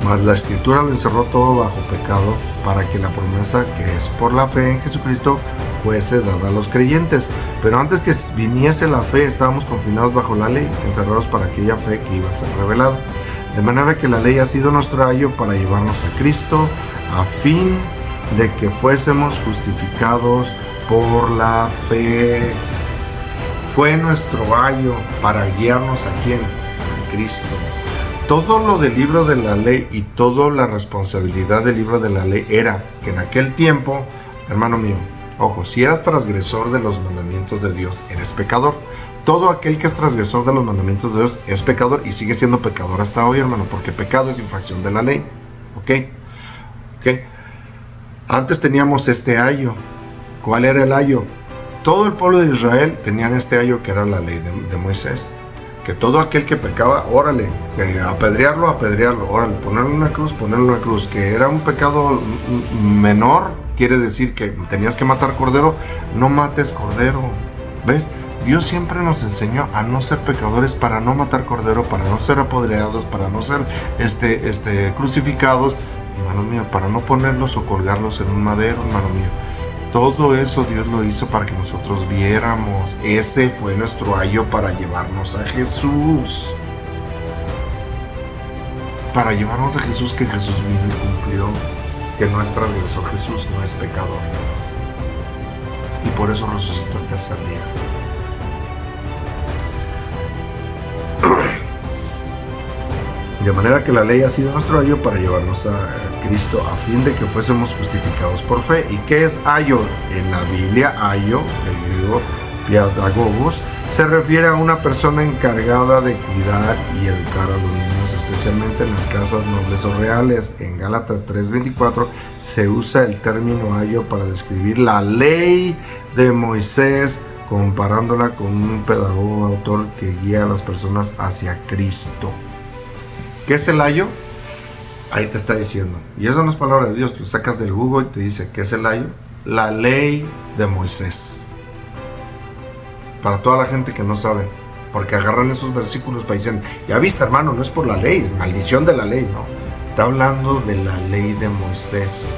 Mas la Escritura lo encerró todo bajo pecado, para que la promesa que es por la fe en Jesucristo fuese dada a los creyentes. Pero antes que viniese la fe, estábamos confinados bajo la ley, encerrados para aquella fe que iba a ser revelada. De manera que la ley ha sido nuestro ayo para llevarnos a Cristo, a fin de que fuésemos justificados por la fe. Fue nuestro ayo para guiarnos a ¿quién? A Cristo. Todo lo del libro de la ley y toda la responsabilidad del libro de la ley era que en aquel tiempo, hermano mío, Ojo, si eras transgresor de los mandamientos de Dios, eres pecador. Todo aquel que es transgresor de los mandamientos de Dios es pecador y sigue siendo pecador hasta hoy, hermano, porque pecado es infracción de la ley. ¿Ok? Antes teníamos este ayo. ¿Cuál era el ayo? Todo el pueblo de Israel tenían este ayo que era la ley de Moisés. Que todo aquel que pecaba, órale, apedrearlo, órale, ponerle una cruz, que era un pecado menor, quiere decir que tenías que matar cordero, no mates cordero, ¿ves? Dios siempre nos enseñó a no ser pecadores, para no matar cordero, para no ser apedreados, para no ser crucificados, hermano mío, para no ponerlos o colgarlos en un madero, hermano mío. Todo eso Dios lo hizo para que nosotros viéramos. Ese fue nuestro ayo para llevarnos a Jesús. Para llevarnos a Jesús, que Jesús vino y cumplió. Que no es transgresor Jesús, no es pecador. Y por eso resucitó el tercer día. De manera que la ley ha sido nuestro ayo para llevarnos a Cristo, a fin de que fuésemos justificados por fe. ¿Y qué es ayo? En la Biblia, ayo, del griego pedagogos, se refiere a una persona encargada de cuidar y educar a los niños, especialmente en las casas nobles o reales. En Gálatas 3:24 se usa el término ayo para describir la ley de Moisés, comparándola con un pedagogo autor que guía a las personas hacia Cristo. ¿Qué es el ayo? Ahí te está diciendo. Y eso no es palabra de Dios. Lo sacas del Google y te dice, ¿qué es el ayo? La ley de Moisés. Para toda la gente que no sabe. Porque agarran esos versículos para decir, ya viste, hermano, no es por la ley, es maldición de la ley, no. Está hablando de la ley de Moisés.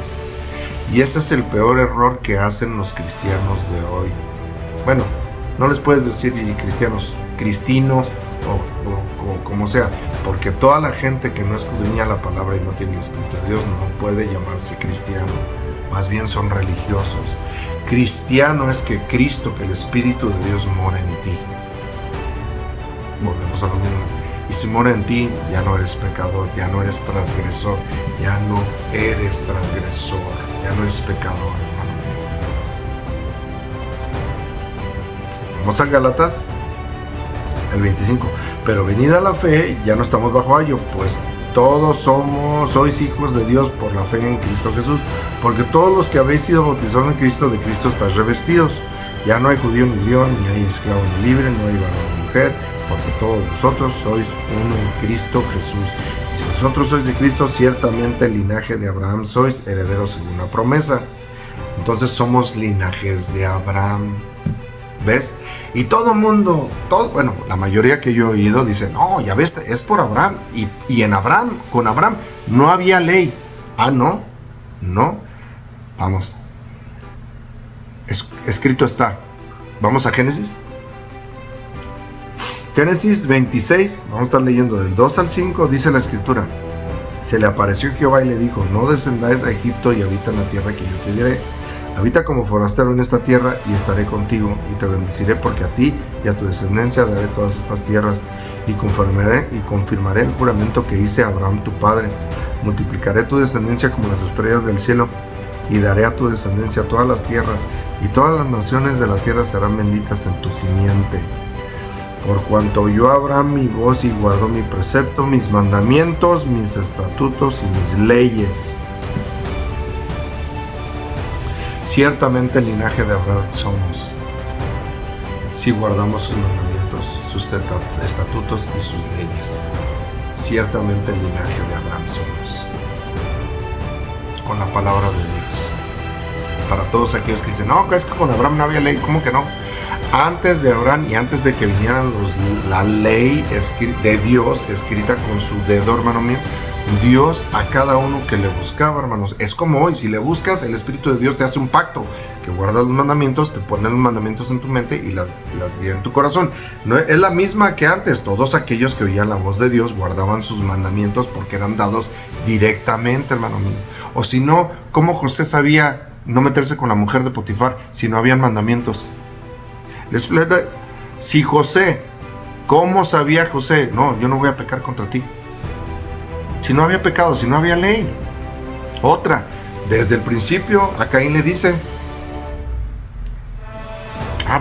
Y ese es el peor error que hacen los cristianos de hoy. Bueno, no les puedes decir cristianos, cristinos o como sea, porque toda la gente que no escudriña la palabra y no tiene el Espíritu de Dios no puede llamarse cristiano, más bien son religiosos. Cristiano es que Cristo, que el Espíritu de Dios mora en ti. Volvemos a lo mismo. Y si mora en ti, ya no eres pecador, ya no eres transgresor, ya no eres pecador, hermano mío. Vamos a Gálatas, el 25. Pero venida la fe, ya no estamos bajo ayo, pues todos sois hijos de Dios por la fe en Cristo Jesús, porque todos los que habéis sido bautizados en Cristo, de Cristo estáis revestidos. Ya no hay judío ni griego, ni hay esclavo ni libre, no hay varón ni mujer, porque todos vosotros sois uno en Cristo Jesús. Si vosotros sois de Cristo, ciertamente el linaje de Abraham sois herederos según la promesa. Entonces somos linajes de Abraham. ¿Ves? Y todo mundo, bueno, la mayoría que yo he oído dice, no, ya ves, es por Abraham. Y en Abraham, con Abraham, no había ley. Ah, no. Vamos. Escrito está. Vamos a Génesis. Génesis 26, vamos a estar leyendo del 2 al 5, dice la escritura. Se le apareció Jehová y le dijo, no descendáis a Egipto y habita en la tierra que yo te diré. Habita como forastero en esta tierra y estaré contigo y te bendeciré, porque a ti y a tu descendencia daré todas estas tierras y confirmaré el juramento que hice a Abraham tu padre. Multiplicaré tu descendencia como las estrellas del cielo y daré a tu descendencia todas las tierras, y todas las naciones de la tierra serán benditas en tu simiente. Por cuanto oyó Abraham mi voz y guardó mi precepto, mis mandamientos, mis estatutos y mis leyes. Ciertamente el linaje de Abraham somos, si guardamos sus mandamientos, sus estatutos y sus leyes. Ciertamente el linaje de Abraham somos, con la palabra de Dios. Para todos aquellos que dicen, no, es que con Abraham no había ley. ¿Cómo que no? Antes de Abraham y antes de que vinieran la ley de Dios escrita con su dedo, hermano mío, Dios a cada uno que le buscaba, hermanos. Es como hoy, si le buscas, el Espíritu de Dios te hace un pacto, que guardas los mandamientos, te pone los mandamientos en tu mente y las guía en tu corazón. No, es la misma que antes. Todos aquellos que oían la voz de Dios guardaban sus mandamientos porque eran dados directamente, hermano mío. O si no, ¿cómo José sabía no meterse con la mujer de Potifar si no habían mandamientos? Si José, ¿cómo sabía José? No, yo no voy a pecar contra ti. Si no había pecado, si no había ley. Otra, desde el principio a Caín le dice,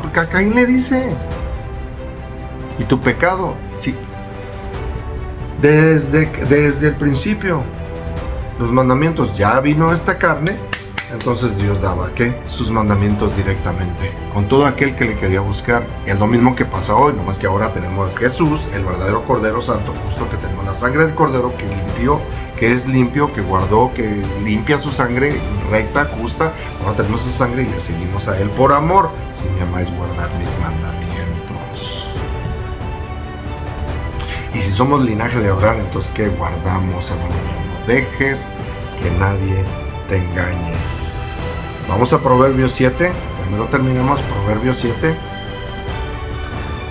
Porque a Caín le dice, y tu pecado, sí, desde el principio, los mandamientos, ya vino esta carne, entonces Dios daba, ¿qué? Sus mandamientos directamente, con todo aquel que le quería buscar. Es lo mismo que pasa hoy, nomás que ahora tenemos a Jesús, el verdadero Cordero Santo, justo que tenemos la sangre del Cordero que limpió, que es limpio, que guardó, que limpia su sangre recta, justa. Ahora tenemos esa sangre y le seguimos a Él por amor. Si me amáis, guardad mis mandamientos. Y si somos linaje de Abraham, entonces ¿qué guardamos, hermano mío? No dejes que nadie te engañe. Vamos a Proverbios 7. Primero terminamos Proverbios 7.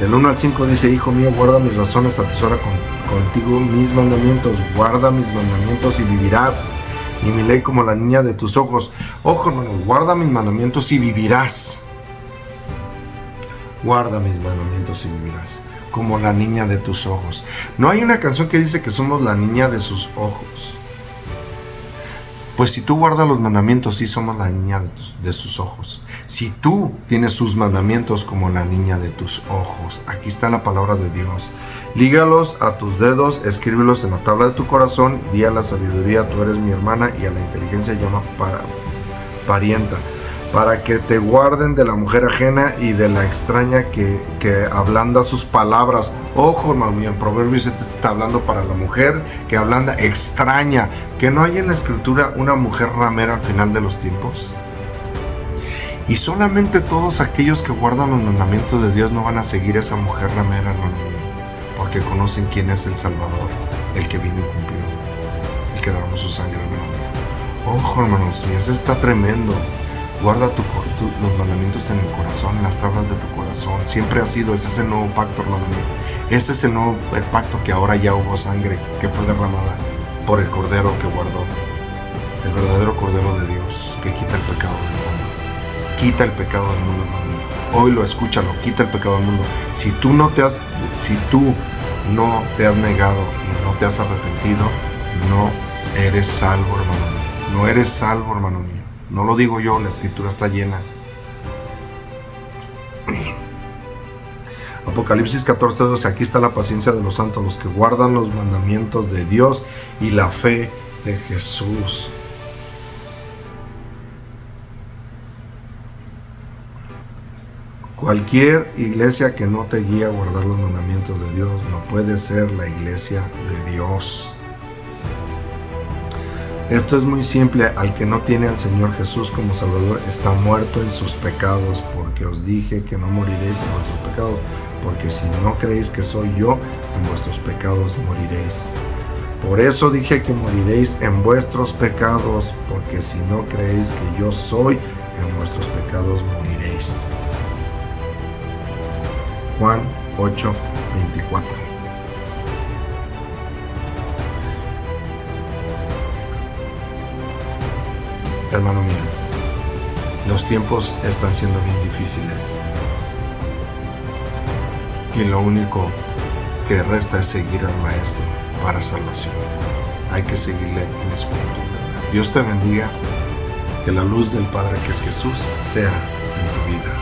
Del 1 al 5 dice: Hijo mío, guarda mis razones, atesora contigo mis mandamientos. Guarda mis mandamientos y vivirás, y mi ley como la niña de tus ojos. Ojo, hermano, guarda mis mandamientos y vivirás. Guarda mis mandamientos y vivirás, como la niña de tus ojos. No hay una canción que dice que somos la niña de sus ojos. Pues si tú guardas los mandamientos, sí somos la niña de sus ojos. Si tú tienes sus mandamientos como la niña de tus ojos. Aquí está la palabra de Dios. Lígalos a tus dedos, escríbelos en la tabla de tu corazón. Di a la sabiduría, tú eres mi hermana, y a la inteligencia llama parienta. Para que te guarden de la mujer ajena y de la extraña que ablanda sus palabras. Ojo, hermano mío, en Proverbios 7 está hablando para la mujer que ablanda, extraña. Que no hay en la escritura una mujer ramera al final de los tiempos. Y solamente todos aquellos que guardan los mandamientos de Dios no van a seguir a esa mujer ramera, hermano mío, porque conocen quién es el Salvador, el que vino y cumplió, el que derramó su sangre, hermano mío. Ojo, hermanos míos, eso está tremendo. Guarda los mandamientos en el corazón, en las tablas de tu corazón. Siempre ha sido, ese es el nuevo pacto, hermano mío. Ese es el pacto que ahora ya hubo sangre que fue derramada por el Cordero que guardó. El verdadero Cordero de Dios que quita el pecado del mundo. Quita el pecado del mundo, hermano mío. Hoy lo escúchalo, quita el pecado del mundo. Si tú no te has negado y no te has arrepentido, no eres salvo, hermano mío. No eres salvo, hermano mío. No lo digo yo, la escritura está llena. Apocalipsis 14:12, aquí está la paciencia de los santos, los que guardan los mandamientos de Dios y la fe de Jesús. Cualquier iglesia que no te guíe a guardar los mandamientos de Dios no puede ser la iglesia de Dios. Esto es muy simple: al que no tiene al Señor Jesús como Salvador está muerto en sus pecados, porque os dije que no moriréis en vuestros pecados, porque si no creéis que soy yo, en vuestros pecados moriréis. Por eso dije que moriréis en vuestros pecados, porque si no creéis que yo soy, en vuestros pecados moriréis. Juan 8:24. Hermano mío, los tiempos están siendo bien difíciles y lo único que resta es seguir al Maestro para salvación. Hay que seguirle en espíritu, ¿verdad? Dios te bendiga, que la luz del Padre que es Jesús sea en tu vida.